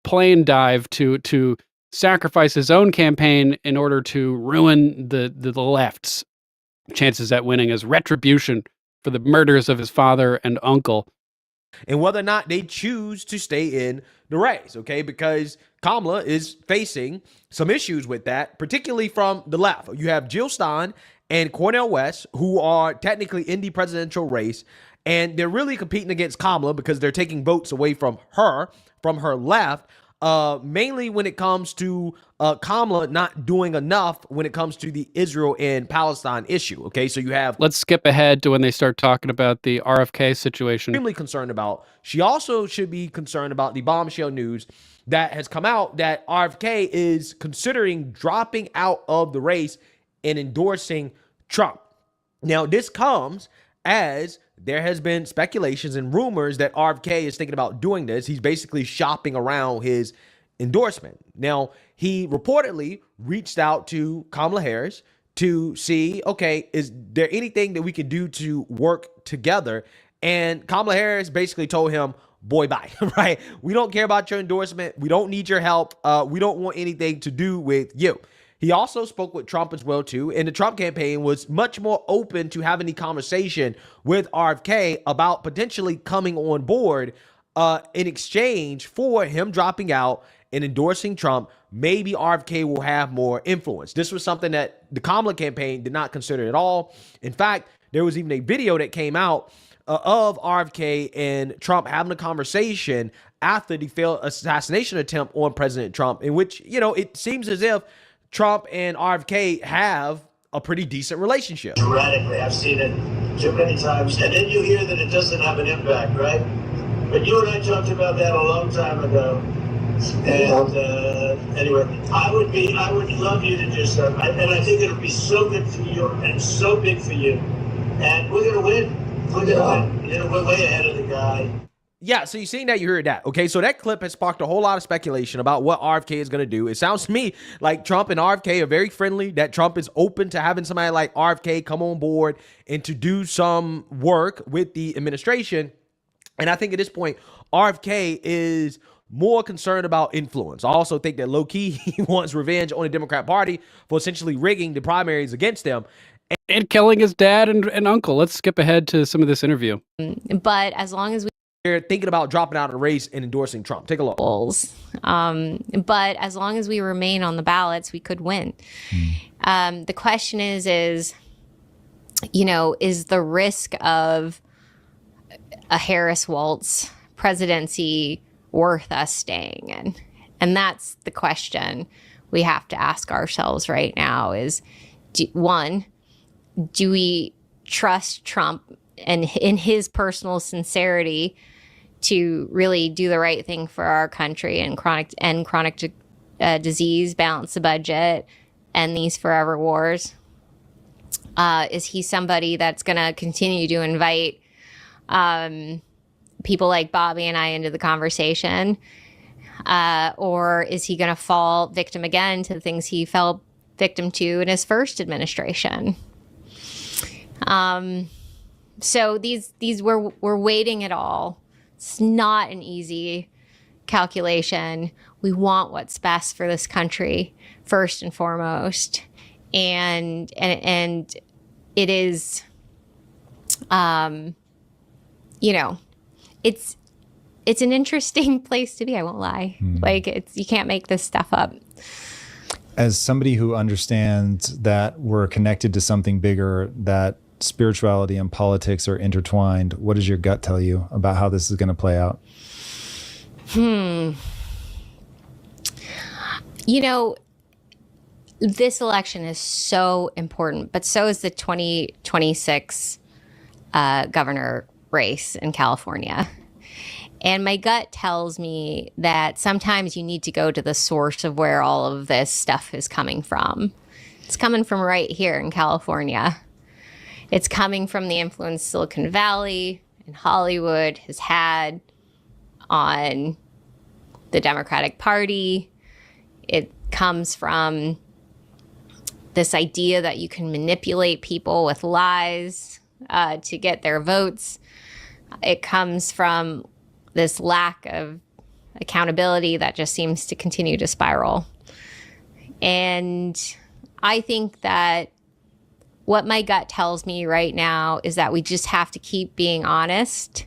plane dive to sacrifice his own campaign in order to ruin the left's chances at winning as retribution for the murders of his father and uncle. And whether or not they choose to stay in the race, okay? Because Kamala is facing some issues with that, particularly from the left. You have Jill Stein and Cornel West, who are technically in the presidential race, and they're really competing against Kamala because they're taking votes away from her left, mainly when it comes to Kamala not doing enough when it comes to the Israel and Palestine issue. Okay, so you have... Let's skip ahead to when they start talking about the RFK situation. Extremely concerned about. She also should be concerned about the bombshell news that has come out that RFK is considering dropping out of the race and endorsing Trump. Now, this comes as there has been speculations and rumors that RFK is thinking about doing this. He's basically shopping around his endorsement. Now, he reportedly reached out to Kamala Harris to see, okay, is there anything that we can do to work together? And Kamala Harris basically told him, boy, bye, right? We don't care about your endorsement. We don't need your help. We don't want anything to do with you. He also spoke with Trump as well, too, and the Trump campaign was much more open to having the conversation with RFK about potentially coming on board in exchange for him dropping out and endorsing Trump. Maybe RFK will have more influence. This was something that the Kamala campaign did not consider at all. In fact, there was even a video that came out of RFK and Trump having a conversation after the failed assassination attempt on President Trump, in which, you know, it seems as if Trump and RFK have a pretty decent relationship. Radically, I've seen it too many times. And then you hear that it doesn't have an impact, right? But you and I talked about that a long time ago. And anyway, I would love you to do stuff. And I think it'll be so good for you and so big for you. And we're going to win. We're going to win. You know, we're way ahead of the guy. Yeah, so you've seen that, you heard that. Okay, so that clip has sparked a whole lot of speculation about what RFK is going to do. It sounds to me like Trump and RFK are very friendly, that Trump is open to having somebody like RFK come on board and to do some work with the administration. And I think at this point, RFK is more concerned about influence. I also think that low-key he wants revenge on the Democrat Party for essentially rigging the primaries against them. And killing his dad and uncle. Let's skip ahead to some of this interview. But as long as they're thinking about dropping out of the race and endorsing Trump. Take a look. But as long as we remain on the ballots, we could win. The question is, you know, is the risk of a Harris-Walz presidency worth us staying in? And that's the question we have to ask ourselves right now is, do we trust Trump and in his personal sincerity to really do the right thing for our country and chronic disease, balance the budget, end these forever wars? Is he somebody that's going to continue to invite people like Bobby and I into the conversation? Or is he going to fall victim again to the things he fell victim to in his first administration? So these we're weighing it all. It's not an easy calculation. We want what's best for this country first and foremost, and it is, it's an interesting place to be. I won't lie. Like, you can't make this stuff up. As somebody who understands that we're connected to something bigger, that spirituality and politics are intertwined, what does your gut tell you about how this is going to play out? This election is so important, but so is the 2026 governor race in California. And my gut tells me that sometimes you need to go to the source of where all of this stuff is coming from. It's coming from right here in California. It's coming from the influence Silicon Valley and Hollywood has had on the Democratic Party. It comes from this idea that you can manipulate people with lies to get their votes. It comes from this lack of accountability that just seems to continue to spiral. And I think that what my gut tells me right now is that we just have to keep being honest.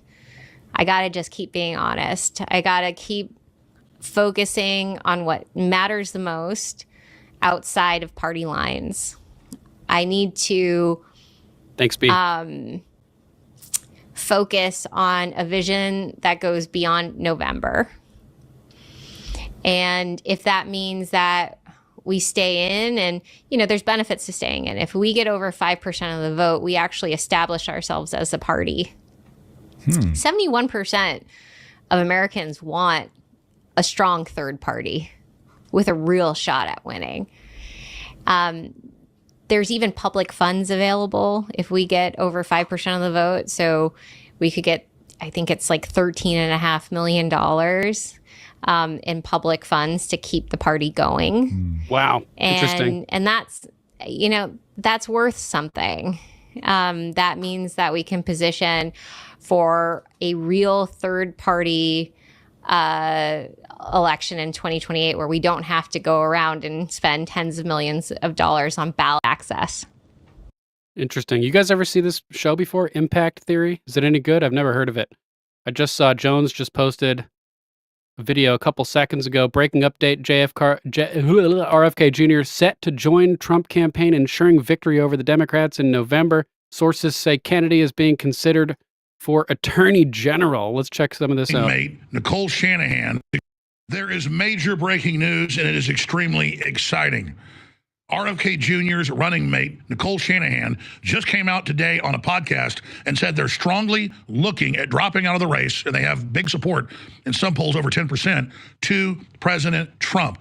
I got to just keep being honest. I got to keep focusing on what matters the most outside of party lines. I need to focus on a vision that goes beyond November. And if that means that we stay in, and, there's benefits to staying in. If we get over 5% of the vote, we actually establish ourselves as a party. 71% of Americans want a strong third party with a real shot at winning. There's even public funds available if we get over 5% of the vote. So we could get, I think it's like $13.5 million in public funds to keep the party going. Wow. Interesting. And that's, that's worth something. That means that we can position for a real third party election in 2028 where we don't have to go around and spend tens of millions of dollars on ballot access. Interesting. You guys ever see this show before, Impact Theory? Is it any good? I've never heard of it. I just saw Jones just posted a video a couple seconds ago. Breaking update, RFK Jr. set to join Trump campaign, ensuring victory over the Democrats in November. Sources say Kennedy is being considered for Attorney General. Let's check some of this out. Nicole Shanahan. There is major breaking news, and it is extremely exciting. RFK Jr.'s running mate, Nicole Shanahan, just came out today on a podcast and said they're strongly looking at dropping out of the race, and they have big support in some polls over 10% to President Trump.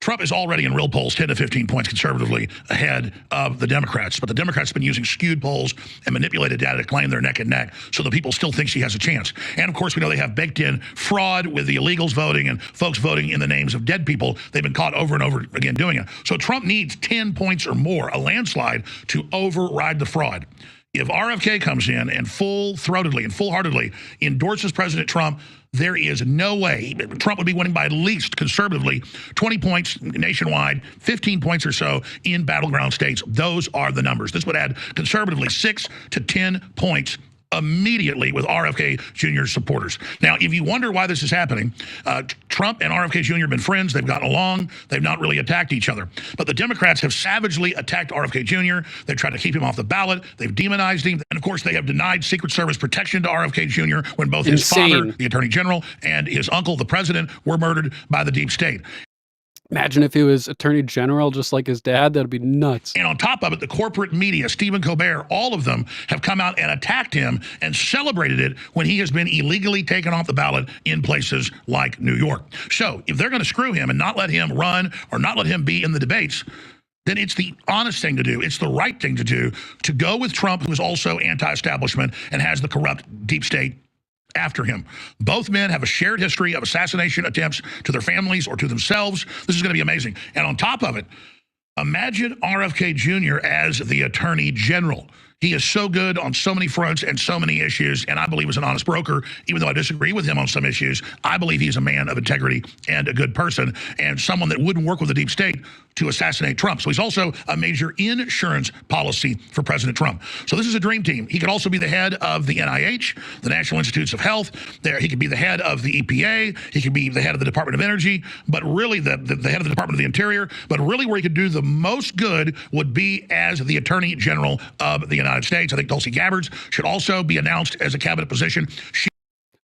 Trump is already in real polls 10 to 15 points conservatively ahead of the Democrats, but the Democrats have been using skewed polls and manipulated data to claim they're neck and neck, so the people still think she has a chance. And of course, we know they have baked in fraud with the illegals voting and folks voting in the names of dead people. They've been caught over and over again doing it. So Trump needs 10 points or more, a landslide, to override the fraud. If RFK comes in and full-throatedly and full-heartedly endorses President Trump, there is no way Trump would be winning by at least conservatively 20 points nationwide, 15 points or so in battleground states. Those are the numbers. This would add conservatively 6 to 10 points immediately with RFK Jr.'s supporters. Now, if you wonder why this is happening, Trump and RFK Jr. have been friends. They've gotten along. They've not really attacked each other. But the Democrats have savagely attacked RFK Jr. They've tried to keep him off the ballot. They've demonized him. And, of course, they have denied Secret Service protection to RFK Jr. when both his father, the Attorney General, and his uncle, the President, were murdered by the deep state. Imagine if he was Attorney General just like his dad. That'd be nuts. And on top of it, the corporate media, Stephen Colbert, all of them have come out and attacked him and celebrated it when he has been illegally taken off the ballot in places like New York. So if they're going to screw him and not let him run or not let him be in the debates, then it's the honest thing to do. It's the right thing to do, to go with Trump, who is also anti-establishment and has the corrupt deep state after him. Both men have a shared history of assassination attempts to their families or to themselves. This is going to be amazing. And on top of it, imagine RFK Jr. as the Attorney General. He is so good on so many fronts and so many issues, and I believe is an honest broker. Even though I disagree with him on some issues, I believe he's a man of integrity and a good person and someone that wouldn't work with the deep state to assassinate Trump. So he's also a major insurance policy for President Trump. So this is a dream team. He could also be the head of the NIH, the National Institutes of Health. He could be the head of the EPA. He could be the head of the Department of Energy, but really the head of the Department of the Interior. But really where he could do the most good would be as the Attorney General of the United States. I think Tulsi Gabbard should also be announced as a cabinet position.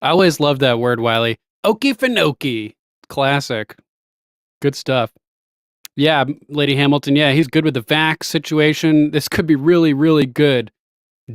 I always love that word, Wiley. Okefenokee. Classic. Good stuff. Yeah, Lady Hamilton, yeah, he's good with the vax situation. This could be really, really good.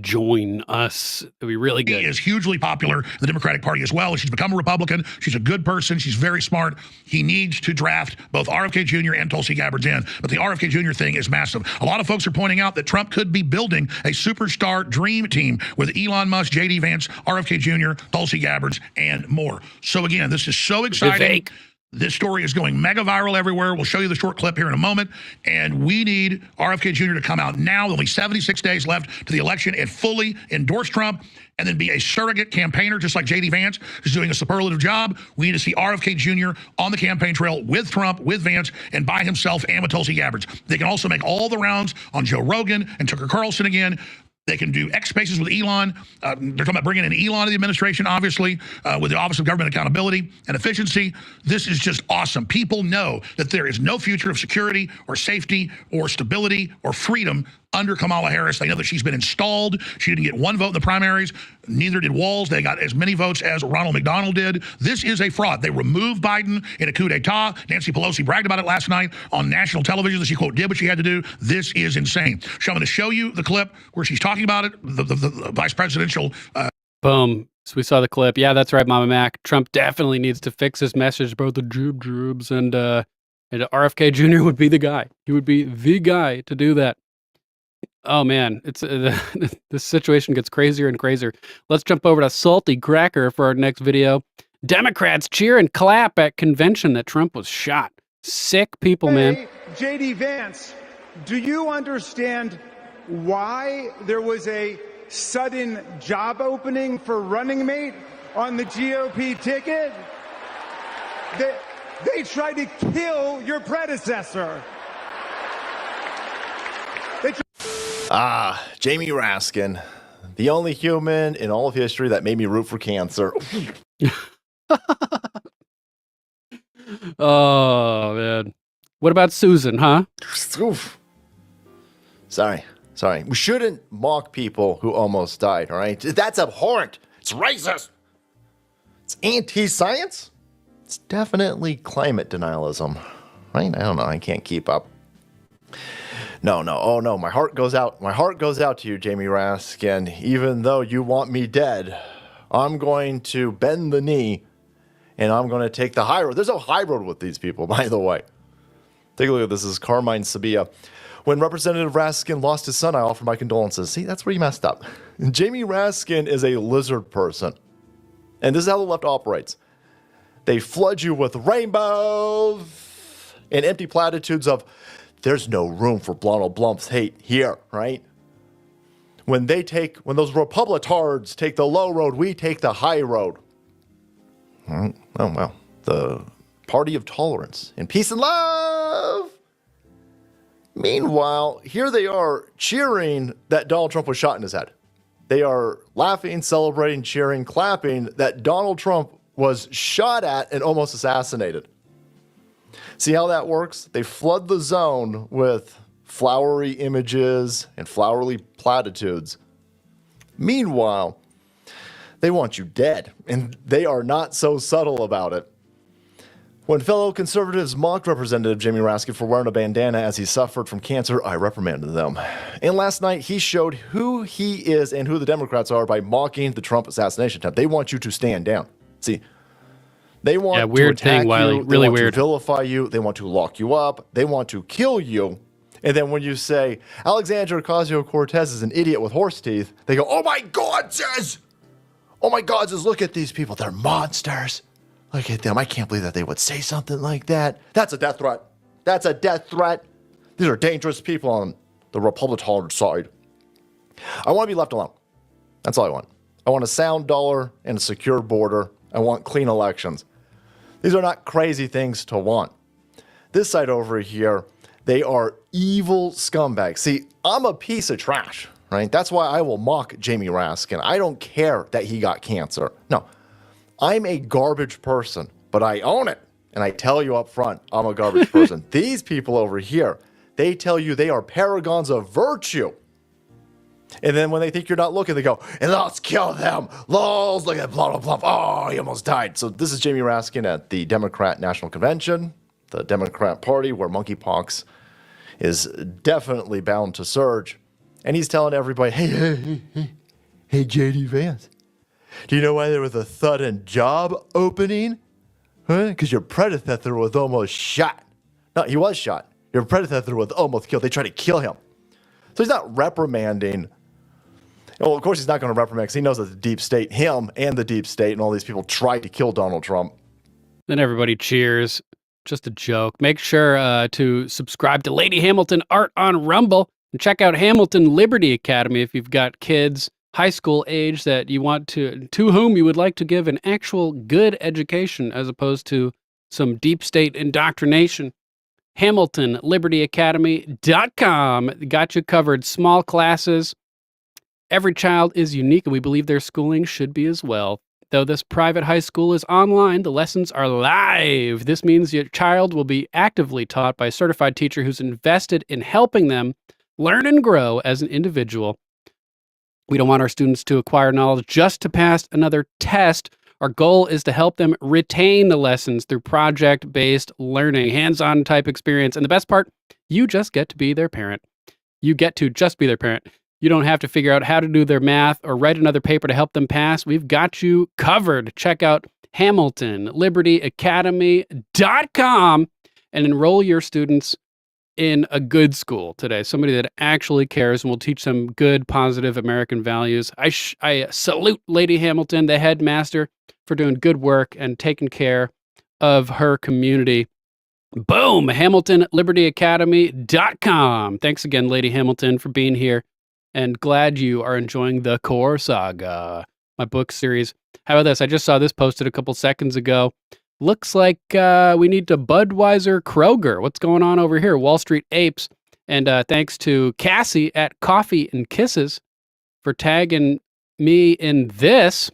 Join us. It'd be really good. She is hugely popular in the Democratic Party as well. She's become a Republican. She's a good person. She's very smart. He needs to draft both RFK Jr. and Tulsi Gabbard in. But the RFK Jr. thing is massive. A lot of folks are pointing out that Trump could be building a superstar dream team with Elon Musk, J.D. Vance, RFK Jr., Tulsi Gabbard, and more. So again, this is so exciting. Vivek. This story is going mega viral everywhere. We'll show you the short clip here in a moment. And we need RFK Jr. to come out now. Only 76 days left to the election and fully endorse Trump and then be a surrogate campaigner, just like J.D. Vance, who's doing a superlative job. We need to see RFK Jr. on the campaign trail with Trump, with Vance, and by himself and with Tulsi Gabbard. They can also make all the rounds on Joe Rogan and Tucker Carlson again. They can do X Spaces with Elon. They're talking about bringing in Elon to the administration, obviously, with the Office of Government Accountability and Efficiency. This is just awesome. People know that there is no future of security or safety or stability or freedom under Kamala Harris. They know that she's been installed. She didn't get one vote in the primaries. Neither did Walls. They got as many votes as Ronald McDonald did. This is a fraud. They removed Biden in a coup d'etat. Nancy Pelosi bragged about it last night on national television that she, quote, did what she had to do. This is insane. So I'm going to show you the clip where she's talking about it, the vice presidential. Boom. So we saw the clip. Yeah, that's right, Mama Mac. Trump definitely needs to fix his message about the dribs, and RFK Jr. would be the guy. He would be the guy to do that. Oh man, it's this situation gets crazier and crazier. Let's jump over to Salty Cracker for our next video. Democrats cheer and clap at convention that Trump was shot. Sick people, man. J.D. Vance, do you understand why there was a sudden job opening for running mate on the GOP ticket? They tried to kill your predecessor. Jamie Raskin, the only human in all of history that made me root for cancer. Oh, man. What about Susan, huh? Oof. Sorry. We shouldn't mock people who almost died, all right? That's abhorrent. It's racist. It's anti-science. It's definitely climate denialism, right? I don't know. I can't keep up. No. Oh, no. My heart goes out. My heart goes out to you, Jamie Raskin. Even though you want me dead, I'm going to bend the knee, and I'm going to take the high road. There's no high road with these people, by the way. Take a look at this. This is Carmine Sabia. When Representative Raskin lost his son, I offer my condolences. See, that's where he messed up. Jamie Raskin is a lizard person. And this is how the left operates. They flood you with rainbows and empty platitudes of, there's no room for Donald Trump's hate here, right? When those Republitards take the low road, we take the high road. Oh, well, the party of tolerance and peace and love. Meanwhile, here they are cheering that Donald Trump was shot in his head. They are laughing, celebrating, cheering, clapping that Donald Trump was shot at and almost assassinated. See how that works? They flood the zone with flowery images and flowery platitudes. Meanwhile, they want you dead, and they are not so subtle about it. When fellow conservatives mocked Representative Jamie Raskin for wearing a bandana as he suffered from cancer, I reprimanded them. And last night, he showed who he is and who the Democrats are by mocking the Trump assassination attempt. They want you to stand down. See, they want to attack you, Wiley. they really want weird. to vilify you, they want to lock you up, they want to kill you. And then when you say, Alexandria Ocasio-Cortez is an idiot with horse teeth, they go, oh my God, sis! Oh my God, just look at these people. They're monsters. Look at them. I can't believe that they would say something like that. That's a death threat. That's a death threat. These are dangerous people on the Republican side. I want to be left alone. That's all I want. I want a sound dollar and a secure border. I want clean elections. These are not crazy things to want. This side over here, they are evil scumbags. See, I'm a piece of trash, right? That's why I will mock Jamie Raskin. I don't care that he got cancer. No, I'm a garbage person, but I own it. And I tell you up front, I'm a garbage person. These people over here, they tell you they are paragons of virtue. And then when they think you're not looking, they go, and let's kill them. Lols, look at blah, blah, blah. Oh, he almost died. So this is Jamie Raskin at the Democrat National Convention, the Democrat Party, where monkeypox is definitely bound to surge. And he's telling everybody, hey, J.D. Vance, do you know why there was a sudden job opening? Huh? Because your predecessor was almost shot. No, he was shot. Your predecessor was almost killed. They tried to kill him. So he's not reprimanding. Well, of course he's not going to reprimand because he knows that the deep state, him and the deep state and all these people tried to kill Donald Trump. Then everybody cheers. Just a joke. Make sure to subscribe to Lady Hamilton Art on Rumble and check out Hamilton Liberty Academy if you've got kids high school age that you want to whom you would like to give an actual good education as opposed to some deep state indoctrination. HamiltonLibertyAcademy.com got you covered. Small classes. Every child is unique, and we believe their schooling should be as well. Though this private high school is online, the lessons are live. This means your child will be actively taught by a certified teacher who's invested in helping them learn and grow as an individual. We don't want our students to acquire knowledge just to pass another test. Our goal is to help them retain the lessons through project-based learning, hands-on type experience. And the best part, you just get to be their parent. You get to just be their parent. You don't have to figure out how to do their math or write another paper to help them pass. We've got you covered. Check out HamiltonLibertyAcademy.com and enroll your students in a good school today, somebody that actually cares and will teach them good, positive American values. I salute Lady Hamilton, the headmaster, for doing good work and taking care of her community. Boom! HamiltonLibertyAcademy.com. Thanks again, Lady Hamilton, for being here, and glad you are enjoying the Core Saga, my book series. How about this? I just saw this posted a couple seconds ago. Looks like we need to Budweiser Kroger. What's going on over here? Wall Street Apes. And thanks to Cassie at Coffee and Kisses for tagging me in this.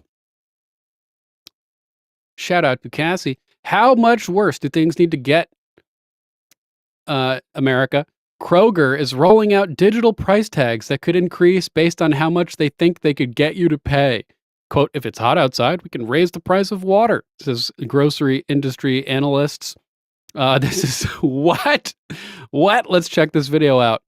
Shout out to Cassie. How much worse do things need to get, America? Kroger is rolling out digital price tags that could increase based on how much they think they could get you to pay. Quote, if it's hot outside, we can raise the price of water, says grocery industry analysts. This is what? What? Let's check this video out.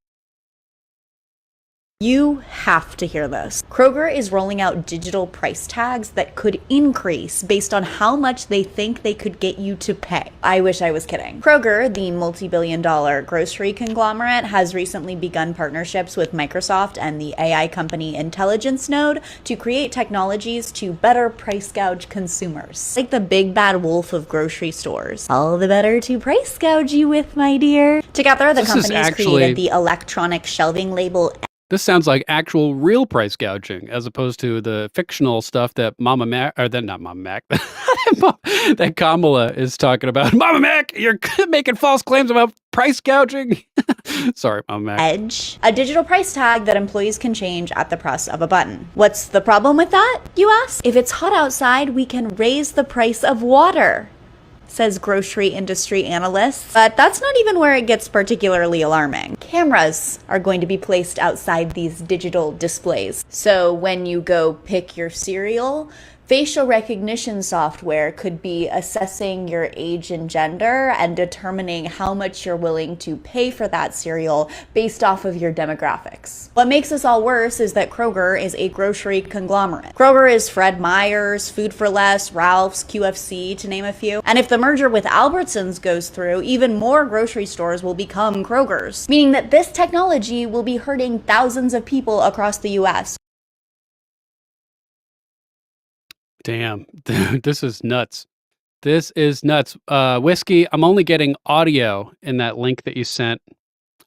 You have to hear this. Kroger is rolling out digital price tags that could increase based on how much they think they could get you to pay. I wish I was kidding. Kroger, the multi-billion-dollar grocery conglomerate, has recently begun partnerships with Microsoft and the AI company Intelligence Node to create technologies to better price gouge consumers. Like the big bad wolf of grocery stores. All the better to price gouge you with, my dear. Together, the companies created the electronic shelving label. This sounds like actual real price gouging as opposed to the fictional stuff that Mama Mac, or then not Mama Mac, that Kamala is talking about. Mama Mac, you're making false claims about price gouging. Sorry, Mama Mac. Edge, a digital price tag that employees can change at the press of a button. What's the problem with that, you ask? If it's hot outside, we can raise the price of water, says grocery industry analysts. But that's not even where it gets particularly alarming. Cameras are going to be placed outside these digital displays. So when you go pick your cereal, facial recognition software could be assessing your age and gender and determining how much you're willing to pay for that cereal based off of your demographics. What makes this all worse is that Kroger is a grocery conglomerate. Kroger is Fred Meyer's, Food for Less, Ralph's, QFC, to name a few. And if the merger with Albertsons goes through, even more grocery stores will become Kroger's, meaning that this technology will be hurting thousands of people across the US. Damn, this is nuts. This is nuts. Whiskey, I'm only getting audio in that link that you sent.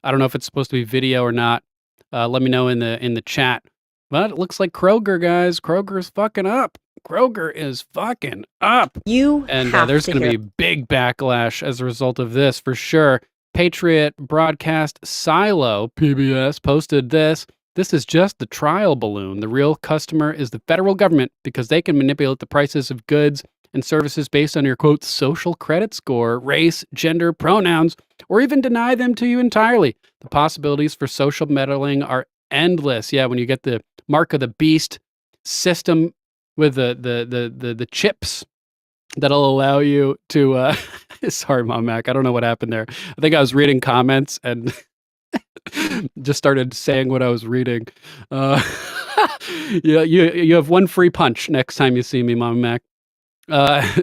I don't know if it's supposed to be video or not. Let me know in the chat. But it looks like Kroger, guys. Kroger's fucking up. Kroger is fucking up. And there's going to be big backlash as a result of this for sure. Patriot Broadcast Silo, PBS, posted this. This is just the trial balloon. The real customer is the federal government because they can manipulate the prices of goods and services based on your, quote, social credit score, race, gender, pronouns, or even deny them to you entirely. The possibilities for social meddling are endless. Yeah, when you get the mark of the beast system with the chips that'll allow you to sorry, Mom Mac, I don't know what happened there. I think I was reading comments and just started saying what I was reading. Yeah, you have one free punch next time you see me, Mom Mac.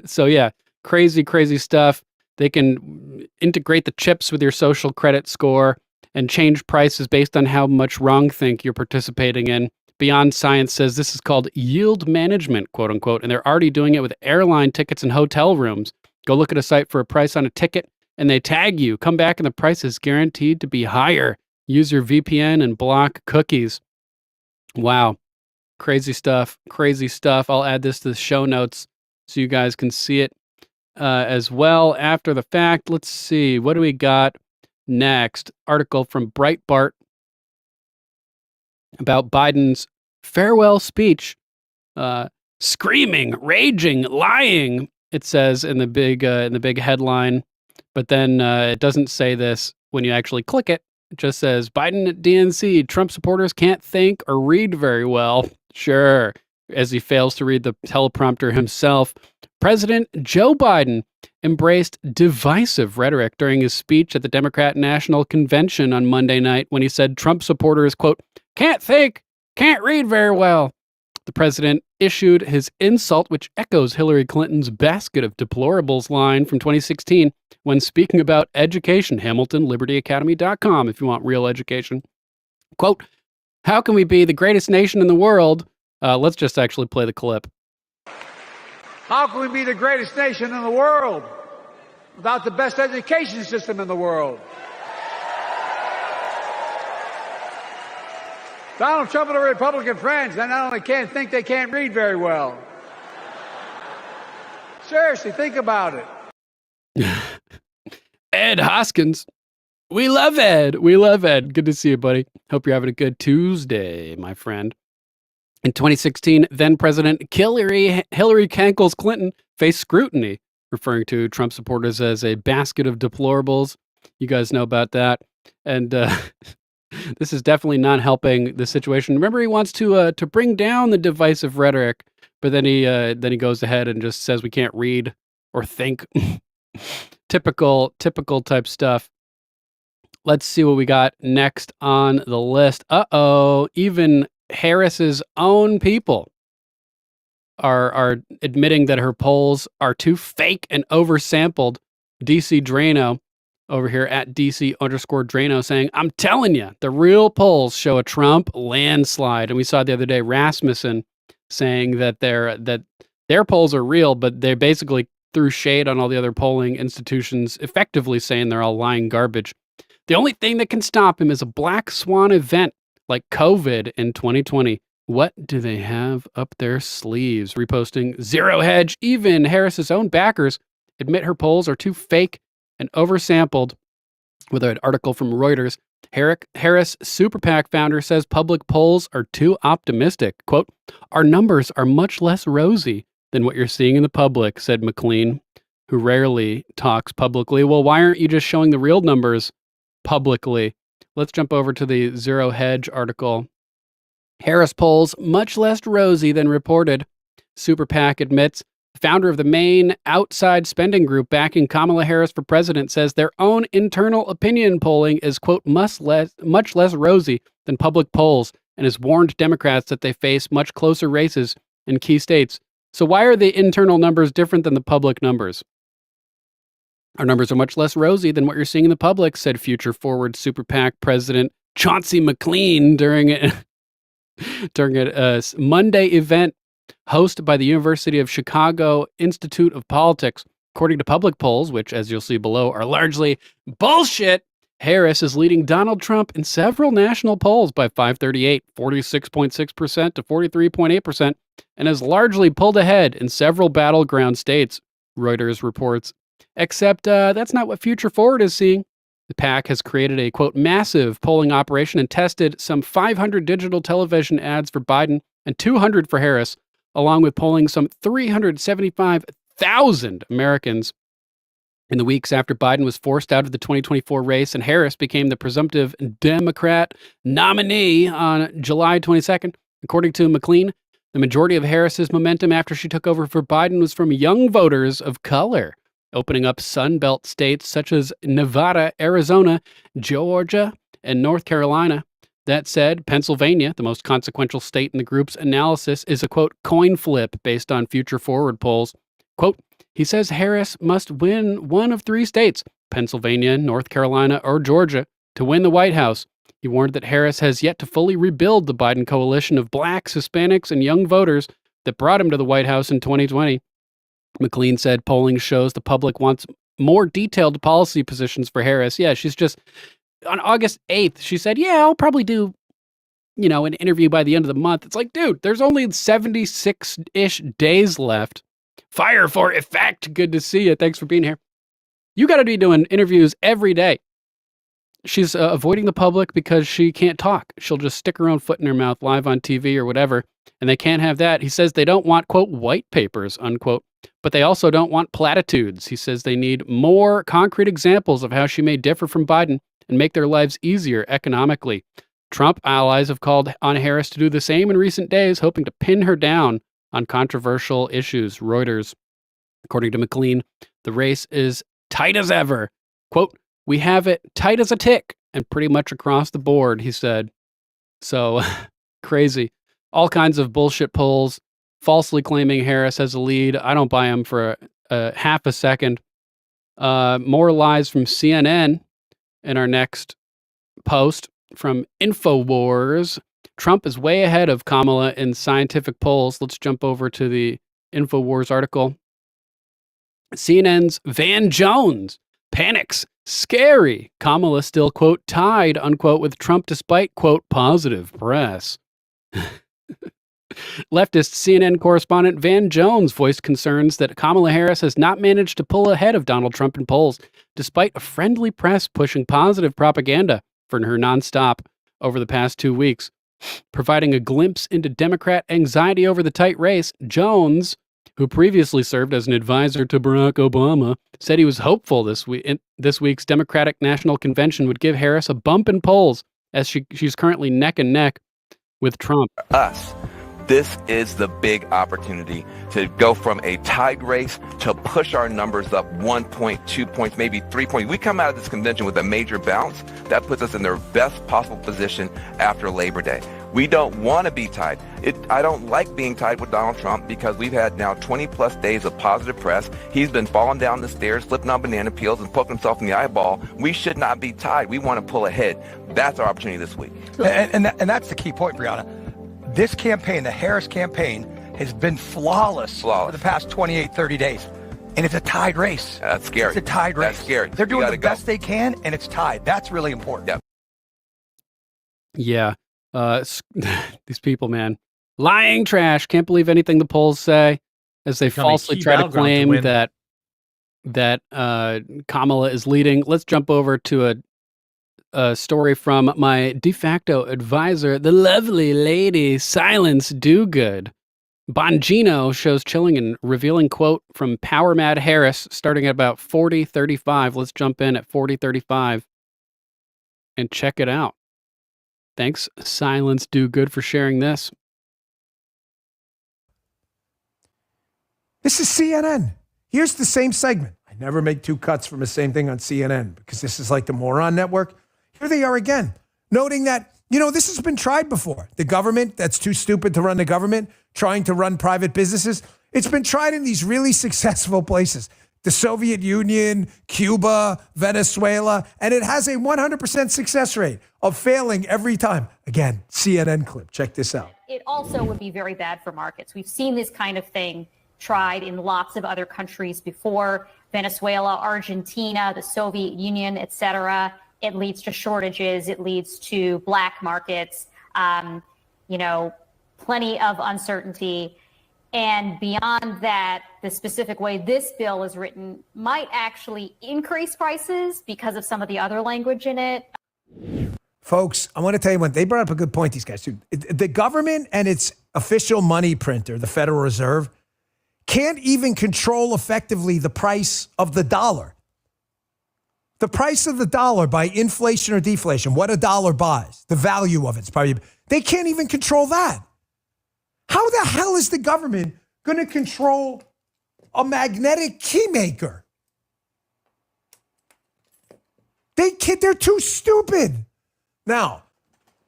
So yeah, crazy stuff. They can integrate the chips with your social credit score and change prices based on how much wrongthink you're participating in. Beyond Science says this is called yield management, quote unquote, and they're already doing it with airline tickets and hotel rooms. Go look at a site for a price on a ticket and they tag you. Come back and the price is guaranteed to be higher. Use your VPN and block cookies. Wow. Crazy stuff. I'll add this to the show notes so you guys can see it as well after the fact. Let's see. What do we got next? Article from Breitbart about Biden's farewell speech. Screaming, raging, lying, it says in the big headline. But then it doesn't say this when you actually click it. It just says, Biden at DNC, Trump supporters can't think or read very well. Sure, as he fails to read the teleprompter himself. President Joe Biden embraced divisive rhetoric during his speech at the Democrat National Convention on Monday night when he said Trump supporters, quote, can't think, can't read very well. The president issued his insult, which echoes Hillary Clinton's basket of deplorables line from 2016 when speaking about education. Hamilton, libertyacademy.com if you want real education. Quote, how can we be the greatest nation in the world? Let's just actually play the clip. How can we be the greatest nation in the world without the best education system in the world? Donald Trump and the Republican friends, they not only can't think, they can't read very well. Seriously, think about it. Ed Hoskins. We love Ed. Good to see you, buddy. Hope you're having a good Tuesday, my friend. In 2016, then President Hillary Cankles Clinton faced scrutiny, referring to Trump supporters as a basket of deplorables. You guys know about that. And this is definitely not helping the situation. Remember, he wants to bring down the divisive rhetoric, but then he goes ahead and just says we can't read or think. Typical type stuff. Let's see what we got next on the list. Even Harris's own people are admitting that her polls are too fake and oversampled. DC Drano over here at DC_Drano saying, I'm telling you, the real polls show a Trump landslide. And we saw the other day Rasmussen saying that their polls are real, but they basically threw shade on all the other polling institutions, effectively saying they're all lying garbage. The only thing that can stop him is a black swan event like COVID in 2020. What do they have up their sleeves? Reposting Zero Hedge. Even Harris's own backers admit her polls are too fake and oversampled. With an article from Reuters, Harris Super PAC founder says public polls are too optimistic. Quote, our numbers are much less rosy than what you're seeing in the public, said McLean, who rarely talks publicly. Well, why aren't you just showing the real numbers publicly? Let's jump over to the Zero Hedge article. Harris polls much less rosy than reported. Super PAC admits. The founder of the main outside spending group backing Kamala Harris for president says their own internal opinion polling is, quote, much less rosy than public polls, and has warned Democrats that they face much closer races in key states. So why are the internal numbers different than the public numbers? Our numbers are much less rosy than what you're seeing in the public, said Future Forward Super PAC President Chauncey McLean during a Monday event hosted by the University of Chicago Institute of Politics. According to public polls, which, as you'll see below, are largely bullshit, Harris is leading Donald Trump in several national polls by 538, 46.6% to 43.8%, and has largely pulled ahead in several battleground states, Reuters reports. Except that's not what Future Forward is seeing. The PAC has created a, quote, massive polling operation and tested some 500 digital television ads for Biden and 200 for Harris, along with polling some 375,000 Americans in the weeks after Biden was forced out of the 2024 race and Harris became the presumptive Democrat nominee on July 22nd. According to McLean, the majority of Harris's momentum after she took over for Biden was from young voters of color, opening up Sun Belt states such as Nevada, Arizona, Georgia, and North Carolina. That said, Pennsylvania, the most consequential state in the group's analysis, is a, quote, coin flip based on Future Forward polls. Quote, he says Harris must win one of three states, Pennsylvania, North Carolina, or Georgia, to win the White House. He warned that Harris has yet to fully rebuild the Biden coalition of blacks, Hispanics, and young voters that brought him to the White House in 2020. McLean said polling shows the public wants more detailed policy positions for Harris. Yeah, she's just, on August 8th, she said, yeah, I'll probably do, an interview by the end of the month. It's like, dude, there's only 76-ish days left. Fire for effect. Good to see you. Thanks for being here. You got to be doing interviews every day. She's avoiding the public because she can't talk. She'll just stick her own foot in her mouth live on TV or whatever, and they can't have that. He says they don't want, quote, white papers, unquote, but they also don't want platitudes. He says they need more concrete examples of how she may differ from Biden and make their lives easier economically. Trump allies have called on Harris to do the same in recent days, hoping to pin her down on controversial issues, Reuters. According to McLean, the race is tight as ever. Quote, we have it tight as a tick and pretty much across the board, he said. So, crazy. All kinds of bullshit polls, falsely claiming Harris has a lead. I don't buy him for half a second. More lies from CNN in our next post from InfoWars. Trump is way ahead of Kamala in scientific polls. Let's jump over to the InfoWars article. CNN's Van Jones panics. Scary. Kamala still, quote, tied, unquote, with Trump despite, quote, positive press. Leftist CNN correspondent Van Jones voiced concerns that Kamala Harris has not managed to pull ahead of Donald Trump in polls, despite a friendly press pushing positive propaganda for her nonstop over the past 2 weeks. Providing a glimpse into Democrat anxiety over the tight race, Jones, who previously served as an advisor to Barack Obama, said he was hopeful this week's Democratic National Convention would give Harris a bump in polls, as she's currently neck and neck with Trump. This is the big opportunity to go from a tied race to push our numbers up 1 point, 2 points, maybe 3 points. We come out of this convention with a major bounce. That puts us in the best possible position after Labor Day. We don't want to be tied. I don't like being tied with Donald Trump because we've had now 20 plus days of positive press. He's been falling down the stairs, flipping on banana peels and poking himself in the eyeball. We should not be tied. We want to pull ahead. That's our opportunity this week. And that's the key point, Brianna. This campaign, the Harris campaign, has been flawless for the past 28, 30 days. And it's a tied race. That's scary. It's a tied race. That's scary. They're doing the best they can, and it's tied. That's really important. Yeah. These people, man. Lying trash. Can't believe anything the polls say, as they falsely try to claim that Kamala is leading. Let's jump over to a story from my de facto advisor, the lovely lady Silence Dogood. Bongino shows chilling and revealing quote from Power Mad Harris starting at about 40:35. Let's jump in at 40:35 and check it out. Thanks, Silence Dogood, for sharing this. This is CNN. Here's the same segment. I never make two cuts from the same thing on CNN because this is like the moron network. Here they are again, noting that, this has been tried before. The government that's too stupid to run the government, trying to run private businesses. It's been tried in these really successful places. the Soviet Union, Cuba, Venezuela, and it has a 100% success rate of failing every time. Again, CNN clip. Check this out. It also would be very bad for markets. We've seen this kind of thing tried in lots of other countries before. Venezuela, Argentina, the Soviet Union, et cetera. It leads to shortages. It leads to black markets, plenty of uncertainty. And beyond that, the specific way this bill is written might actually increase prices because of some of the other language in it. Folks, I want to tell you they brought up a good point, these guys do. The government and its official money printer, the Federal Reserve, can't even control effectively the price of the dollar. The price of the dollar by inflation or deflation, what a dollar buys, the value of it's probably, they can't even control that. How the hell is the government going to control a magnetic key maker? They're too stupid. Now,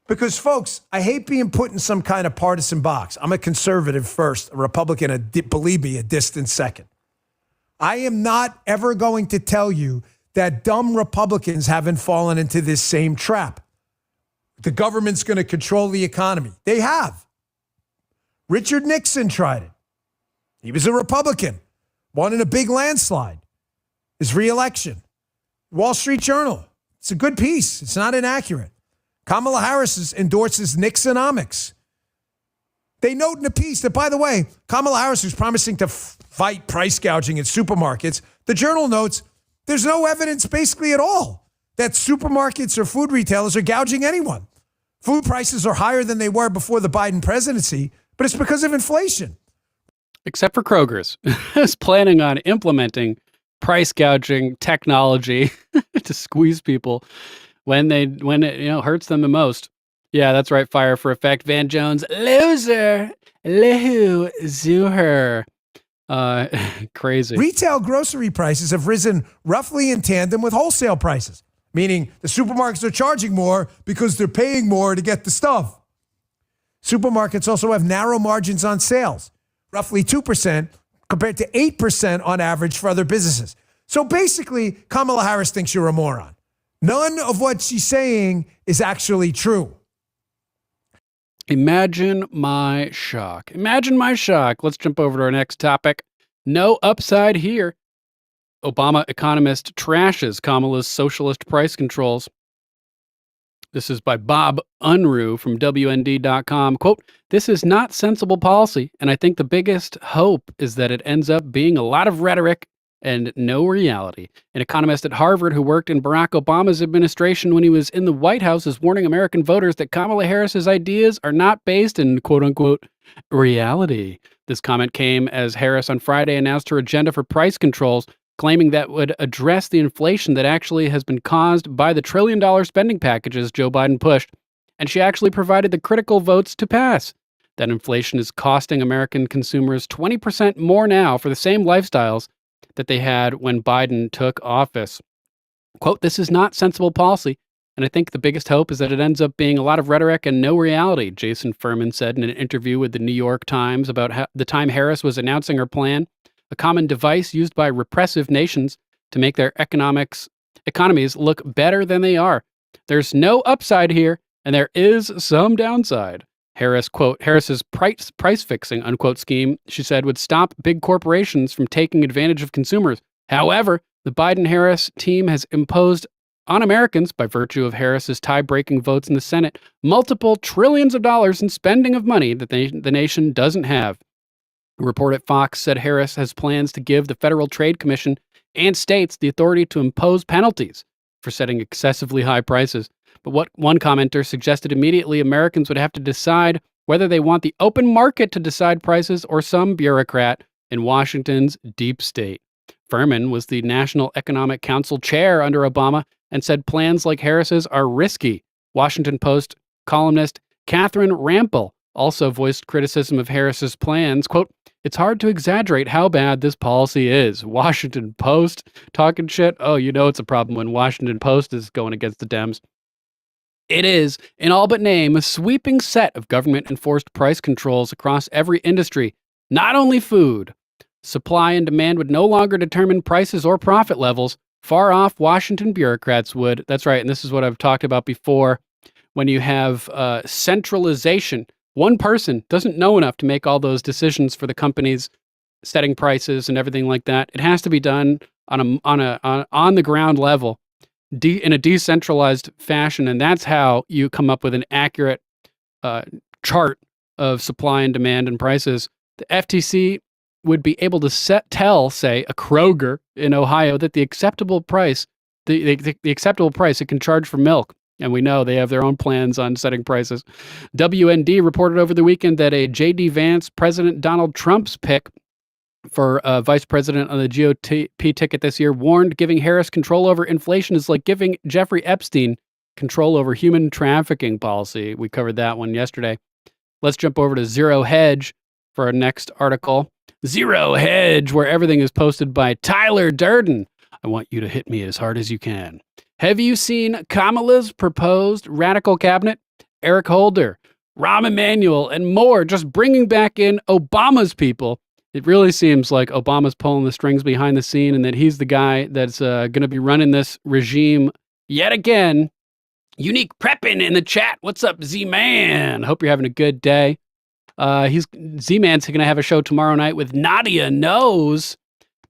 because folks, I hate being put in some kind of partisan box. I'm a conservative first, a Republican, believe me, a distant second. I am not ever going to tell you that dumb Republicans haven't fallen into this same trap. The government's going to control the economy. They have. Richard Nixon tried it. He was a Republican, won in a big landslide. His reelection. Wall Street Journal. It's a good piece. It's not inaccurate. Kamala Harris endorses Nixonomics. They note in the piece that, by the way, Kamala Harris was promising to fight price gouging at supermarkets. The Journal notes there's no evidence basically at all that supermarkets or food retailers are gouging anyone. Food prices are higher than they were before the Biden presidency, but it's because of inflation. Except for Kroger's, is planning on implementing price gouging technology to squeeze people when it hurts them the most. Yeah, that's right. Fire for effect. Van Jones, loser, loser. Crazy. Retail grocery prices have risen roughly in tandem with wholesale prices, meaning the supermarkets are charging more because they're paying more to get the stuff. Supermarkets also have narrow margins on sales, roughly 2% compared to 8% on average for other businesses. So basically, Kamala Harris thinks you're a moron. None of what she's saying is actually true. Imagine my shock. Imagine my shock. Let's jump over to our next topic. No upside here. Obama economist trashes Kamala's socialist price controls. This is by Bob Unruh from WND.com. Quote, "This is not sensible policy, and I think the biggest hope is that it ends up being a lot of rhetoric and no reality." An economist at Harvard who worked in Barack Obama's administration when he was in the White House is warning American voters that Kamala Harris's ideas are not based in quote-unquote reality. This comment came as Harris on Friday announced her agenda for price controls, claiming that would address the inflation that actually has been caused by the trillion-dollar spending packages Joe Biden pushed, and she actually provided the critical votes to pass. That inflation is costing American consumers 20% more now for the same lifestyles that they had when Biden took office. Quote, "This is not sensible policy, and I think the biggest hope is that it ends up being a lot of rhetoric and no reality," Jason Furman said in an interview with the New York Times about the time Harris was announcing her plan, a common device used by repressive nations to make their economies look better than they are. "There's no upside here, and there is some downside." Harris, quote, "Harris's price fixing," unquote, scheme, she said, would stop big corporations from taking advantage of consumers. However, the Biden-Harris team has imposed on Americans, by virtue of Harris's tie-breaking votes in the Senate, multiple trillions of dollars in spending of money that the nation doesn't have. A report at Fox said Harris has plans to give the Federal Trade Commission and states the authority to impose penalties for setting excessively high prices. But what one commenter suggested immediately Americans would have to decide whether they want the open market to decide prices or some bureaucrat in Washington's deep state. Furman was the National Economic Council chair under Obama and said plans like Harris's are risky. Washington Post columnist Catherine Rampel also voiced criticism of Harris's plans. Quote, "It's hard to exaggerate how bad this policy is." Washington Post talking shit. Oh, you know it's a problem when Washington Post is going against the Dems. It is, in all but name, a sweeping set of government-enforced price controls across every industry, not only food. Supply and demand would no longer determine prices or profit levels. Far off Washington bureaucrats would. That's right. And this is what I've talked about before. When you have centralization, one person doesn't know enough to make all those decisions for the companies setting prices and everything like that. It has to be done on the ground level, in a decentralized fashion, and that's how you come up with an accurate chart of supply and demand and prices. The FTC would be able to tell, say, a Kroger in Ohio that the acceptable price, the acceptable price it can charge for milk. And we know they have their own plans on setting prices. WND reported over the weekend that a J.D. Vance, President Donald Trump's pick for vice president on the GOP ticket this year, warned giving Harris control over inflation is like giving Jeffrey Epstein control over human trafficking policy. We covered that one yesterday. Let's jump over to Zero Hedge for our next article. Zero Hedge, where everything is posted by Tyler Durden. I want you to hit me as hard as you can. Have you seen Kamala's proposed radical cabinet? Eric Holder, Rahm Emanuel, and more, just bringing back in Obama's people. It really seems like Obama's pulling the strings behind the scene and that he's the guy that's going to be running this regime yet again. Unique Prepping in the chat. What's up, Z-Man? Hope you're having a good day. Z-Man's going to have a show tomorrow night with Nadia Knows.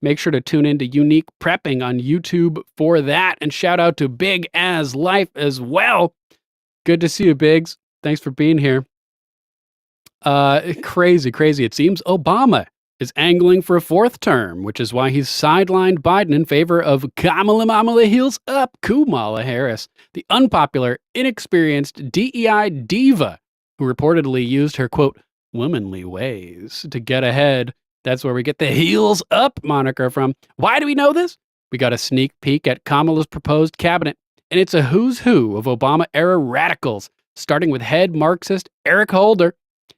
Make sure to tune in to Unique Prepping on YouTube for that. And shout out to Big As Life as well. Good to see you, Biggs. Thanks for being here. Crazy. It seems Obama is angling for a fourth term, which is why he's sidelined Biden in favor of Kamala Heels Up Kamala Harris, the unpopular, inexperienced DEI diva who reportedly used her, quote, womanly ways to get ahead. That's where we get the heels up moniker from. Why do we know this? We got a sneak peek at Kamala's proposed cabinet, and it's a who's who of Obama-era radicals, starting with head Marxist Eric Holder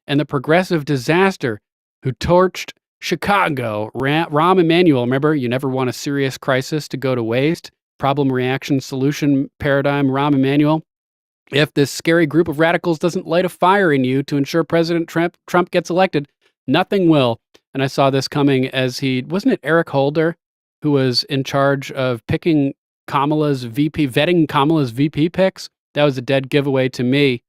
and the progressive disaster who torched Chicago, Rahm Emanuel. Remember, you never want a serious crisis to go to waste. Problem, reaction, solution paradigm, Rahm Emanuel. If this scary group of radicals doesn't light a fire in you to ensure President Trump gets elected, nothing will. And I saw this coming as wasn't it Eric Holder who was in charge of picking vetting Kamala's VP picks? That was a dead giveaway to me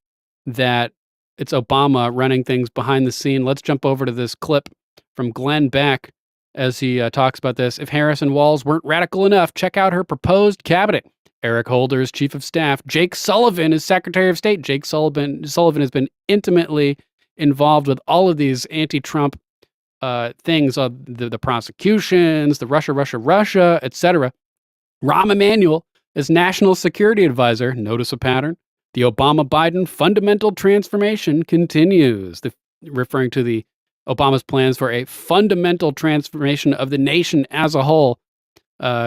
that it's Obama running things behind the scene. Let's jump over to this clip from Glenn Beck as he talks about this. If Harris and Walz weren't radical enough, check out her proposed cabinet. Eric Holder is chief of staff. Jake Sullivan is secretary of state. Jake Sullivan has been intimately involved with all of these anti-Trump things, the prosecutions, the Russia, etc. Rahm Emanuel is national security advisor. Notice a pattern. The Obama-Biden fundamental transformation continues, referring to the Obama's plans for a fundamental transformation of the nation as a whole,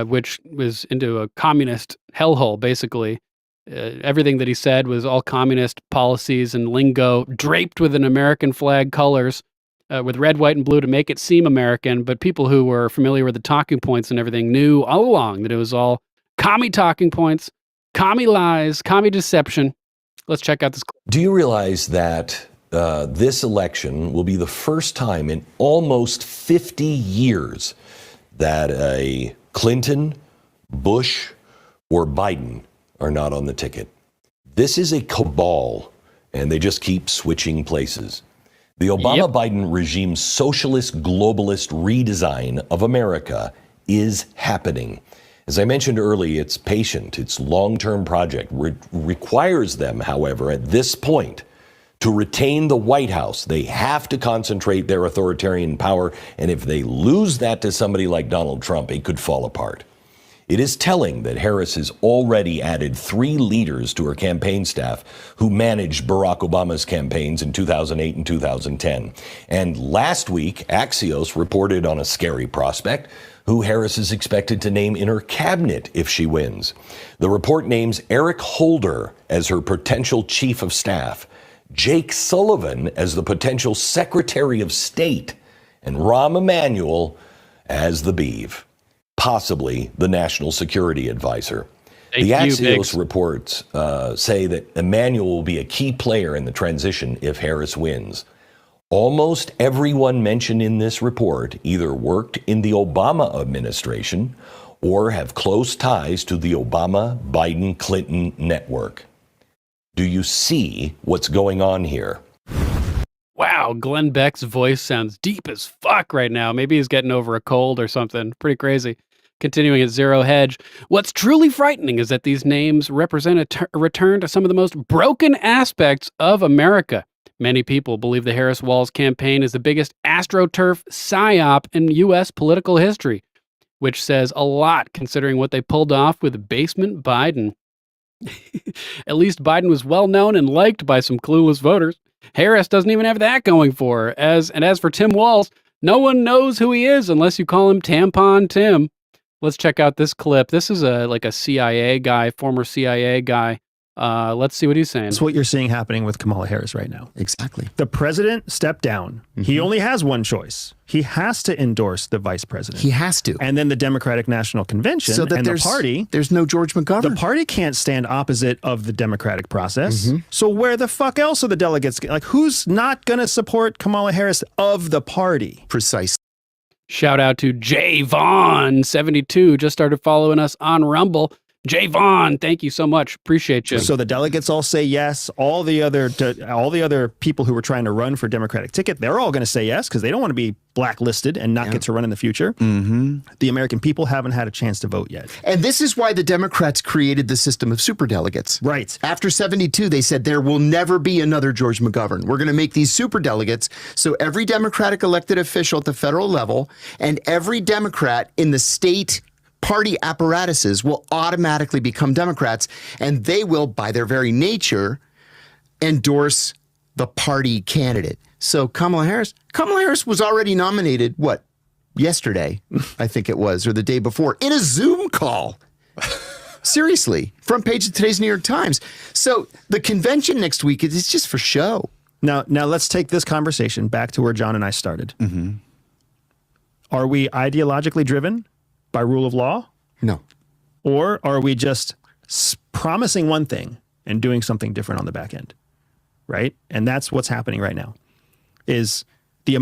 which was into a communist hellhole, basically. Everything that he said was all communist policies and lingo draped with an American flag colors, with red, white, and blue to make it seem American. But people who were familiar with the talking points and everything knew all along that it was all commie talking points, commie lies, commie deception. Let's check out this clip. Do you realize that this election will be the first time in almost 50 years that a Clinton, Bush, or Biden are not on the ticket? This is a cabal, and they just keep switching places. The Obama-Biden regime's socialist, globalist redesign of America is happening. As I mentioned earlier, it's patient, it's long-term project. Requires them, however, at this point, to retain the White House. They have to concentrate their authoritarian power, and if they lose that to somebody like Donald Trump, it could fall apart. It is telling that Harris has already added 3 leaders to her campaign staff who managed Barack Obama's campaigns in 2008 and 2010. And last week, Axios reported on a scary prospect who Harris is expected to name in her cabinet if she wins. The report names Eric Holder as her potential chief of staff, Jake Sullivan as the potential Secretary of State, and Rahm Emanuel as the beeve, possibly the National Security Advisor. The Axios reports say that Emanuel will be a key player in the transition if Harris wins. Almost everyone mentioned in this report either worked in the Obama administration or have close ties to the Obama, Biden, Clinton network. Do you see what's going on here? Wow, Glenn Beck's voice sounds deep as fuck right now. Maybe he's getting over a cold or something. Pretty crazy. Continuing at Zero Hedge, what's truly frightening is that these names represent a return to some of the most broken aspects of America. Many people believe the Harris-Walz campaign is the biggest AstroTurf psyop in U.S. political history, which says a lot considering what they pulled off with Basement Biden. At least Biden was well known and liked by some clueless voters. Harris doesn't even have that going for her. As for Tim Walz, no one knows who he is unless you call him Tampon Tim. Let's check out this clip. This is a CIA guy, former CIA guy. Let's see what he's saying. That's what you're seeing happening with Kamala Harris right now. Exactly. The president stepped down. He only has one choice. He has to endorse the vice president. He has to. And then the Democratic National Convention so that and the party. There's no George McGovern. The party can't stand opposite of the Democratic process. So where the fuck else are the delegates? Like, who's not going to support Kamala Harris of the party? Precisely. Shout out to Jay Vaughn, 72, just started following us on Rumble. Jay Vaughn, thank you so much. Appreciate you. So the delegates all say yes. All the other people who were trying to run for Democratic ticket, they're all going to say yes because they don't want to be blacklisted and not get to run in the future. The American people haven't had a chance to vote yet. And this is why the Democrats created the system of superdelegates. Right. After 72, they said there will never be another George McGovern. We're going to make these superdelegates so every Democratic elected official at the federal level and every Democrat in the state party apparatuses will automatically become Democrats, and they will, by their very nature, endorse the party candidate. So Kamala Harris was already nominated, yesterday, I think it was, or the day before, in a Zoom call. Seriously, front page of today's New York Times. So the convention next week is just for show. Now let's take this conversation back to where John and I started. Are we ideologically driven by rule of law? No. Or are we just promising one thing and doing something different on the back end? Right? And that's what's happening right now. Is the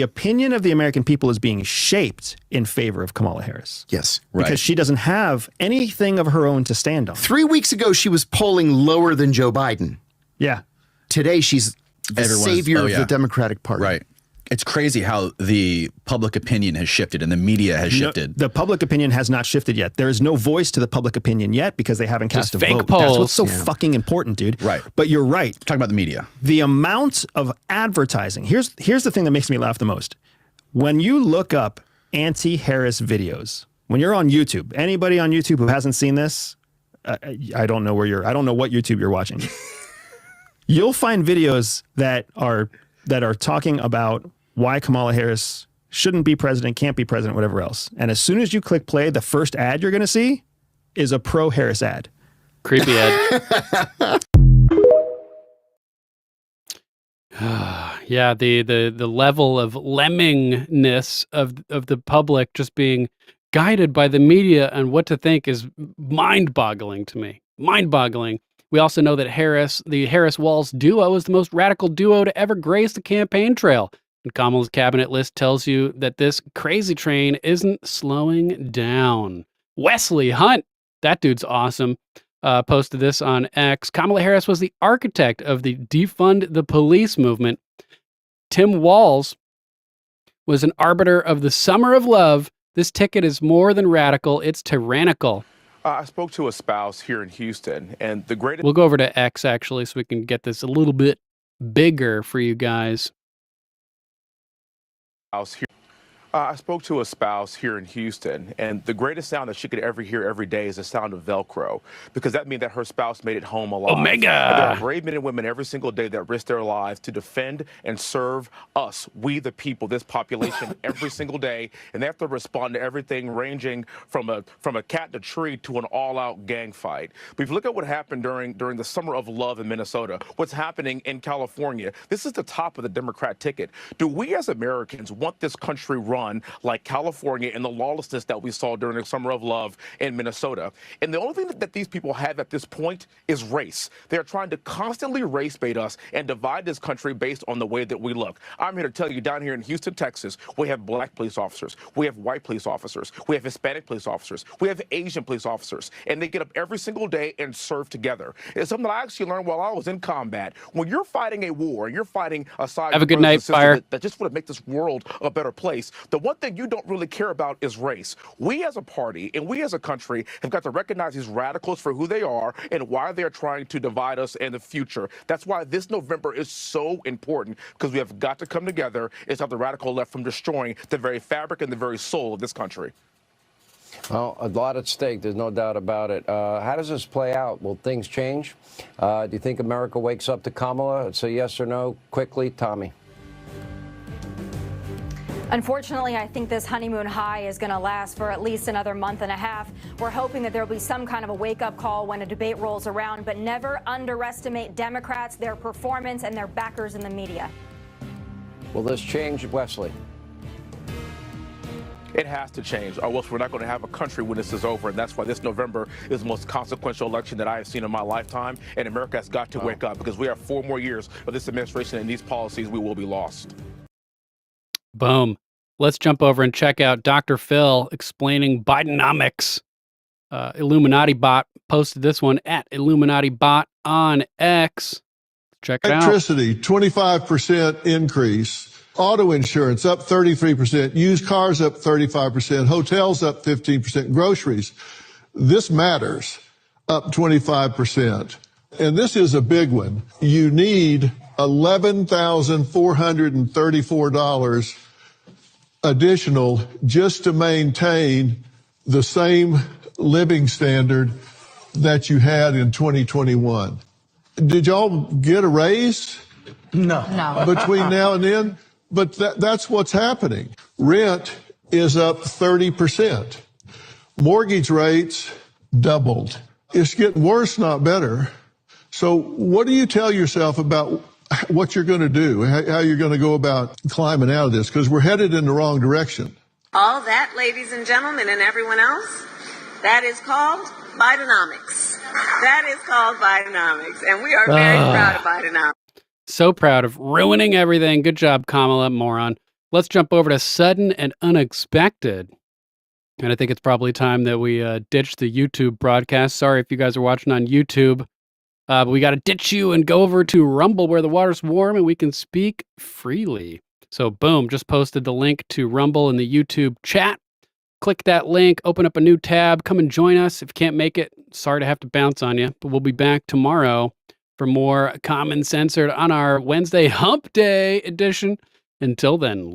opinion of the American people is being shaped in favor of Kamala Harris. Yes. Because she doesn't have anything of her own to stand on. 3 weeks ago, she was polling lower than Joe Biden. Yeah. Today, she's the savior of the Democratic Party. Right. It's crazy how the public opinion has shifted and the media has shifted. The public opinion has not shifted yet. There is no voice to the public opinion yet because they haven't cast a vote. Polls. That's what's so fucking important, dude. Right. But you're right. Talking about the media. The amount of advertising. Here's the thing that makes me laugh the most. When you look up anti-Harris videos, when you're on YouTube, anybody on YouTube who hasn't seen this, I don't know what YouTube you're watching. You'll find videos that are talking about why Kamala Harris shouldn't be president, can't be president, whatever else. And as soon as you click play, the first ad you're going to see is a pro-Harris ad. Creepy ad. Yeah, the level of lemmingness of the public just being guided by the media and what to think is mind-boggling to me. Mind-boggling. We also know that the Harris-Walz duo is the most radical duo to ever grace the campaign trail. And Kamala's cabinet list tells you that this crazy train isn't slowing down. Wesley Hunt, that dude's awesome, posted this on X. Kamala Harris was the architect of the defund the police movement. Tim Walz was an arbiter of the summer of love. This ticket is more than radical, it's tyrannical. I spoke to a spouse here in Houston, and the greatest... We'll go over to X, actually, so we can get this a little bit bigger for you guys. I spoke to a spouse here in Houston, and the greatest sound that she could ever hear every day is the sound of Velcro, because that means that her spouse made it home alive. Omega! And there are brave men and women every single day that risk their lives to defend and serve us, we the people, this population, every single day, and they have to respond to everything ranging from a cat to tree to an all-out gang fight. But if you look at what happened during the summer of love in Minnesota, what's happening in California, this is the top of the Democrat ticket. Do we as Americans want this country run run like California and the lawlessness that we saw during the Summer of Love in Minnesota. And the only thing that these people have at this point is race. They're trying to constantly race bait us and divide this country based on the way that we look. I'm here to tell you, down here in Houston, Texas, we have black police officers, we have white police officers, we have Hispanic police officers, we have Asian police officers, and they get up every single day and serve together. It's something that I actually learned while I was in combat. When you're fighting a war and you're fighting a side Have a good night, Fire. that just want to make this world a better place, the one thing you don't really care about is race. We as a party and we as a country have got to recognize these radicals for who they are and why they're trying to divide us in the future. That's why this November is so important, because we have got to come together and stop the radical left from destroying the very fabric and the very soul of this country. Well, a lot at stake. There's no doubt about it. How does this play out? Will things change? Do you think America wakes up to Kamala? Say yes or no quickly, Tommy. Unfortunately, I think this honeymoon high is going to last for at least another month and a half. We're hoping that there will be some kind of a wake-up call when a debate rolls around, but never underestimate Democrats, their performance, and their backers in the media. Will this change, Wesley? It has to change, or else we're not going to have a country when this is over. And that's why this November is the most consequential election that I have seen in my lifetime. And America has got to wake up, because we have 4 more years of this administration and these policies. We will be lost. Boom. Let's jump over and check out Dr. Phil explaining Bidenomics. Illuminati Bot posted this one at Illuminati Bot on X. Check it out. Electricity, 25% increase. Auto insurance up 33%. Used cars up 35%. Hotels up 15%. Groceries. This matters, up 25%. And this is a big one. You need $11,434 additional just to maintain the same living standard that you had in 2021. Did y'all get a raise? No. Between now and then? But that's what's happening. Rent is up 30%. Mortgage rates doubled. It's getting worse, not better. So what do you tell yourself about what you're going to do, how you're going to go about climbing out of this? Because we're headed in the wrong direction. All that, ladies and gentlemen, and everyone else, that is called Bidenomics. That is called Bidenomics. And we are very proud of Bidenomics. So proud of ruining everything. Good job, Kamala, moron. Let's jump over to sudden and unexpected. And I think it's probably time that we ditch the YouTube broadcast. Sorry if you guys are watching on YouTube. But we got to ditch you and go over to Rumble, where the water's warm and we can speak freely. So boom, just posted the link to Rumble in the YouTube chat. Click that link, open up a new tab, come and join us. If you can't make it, sorry to have to bounce on you, but we'll be back tomorrow for more Common Censored on our Wednesday Hump Day edition. Until then,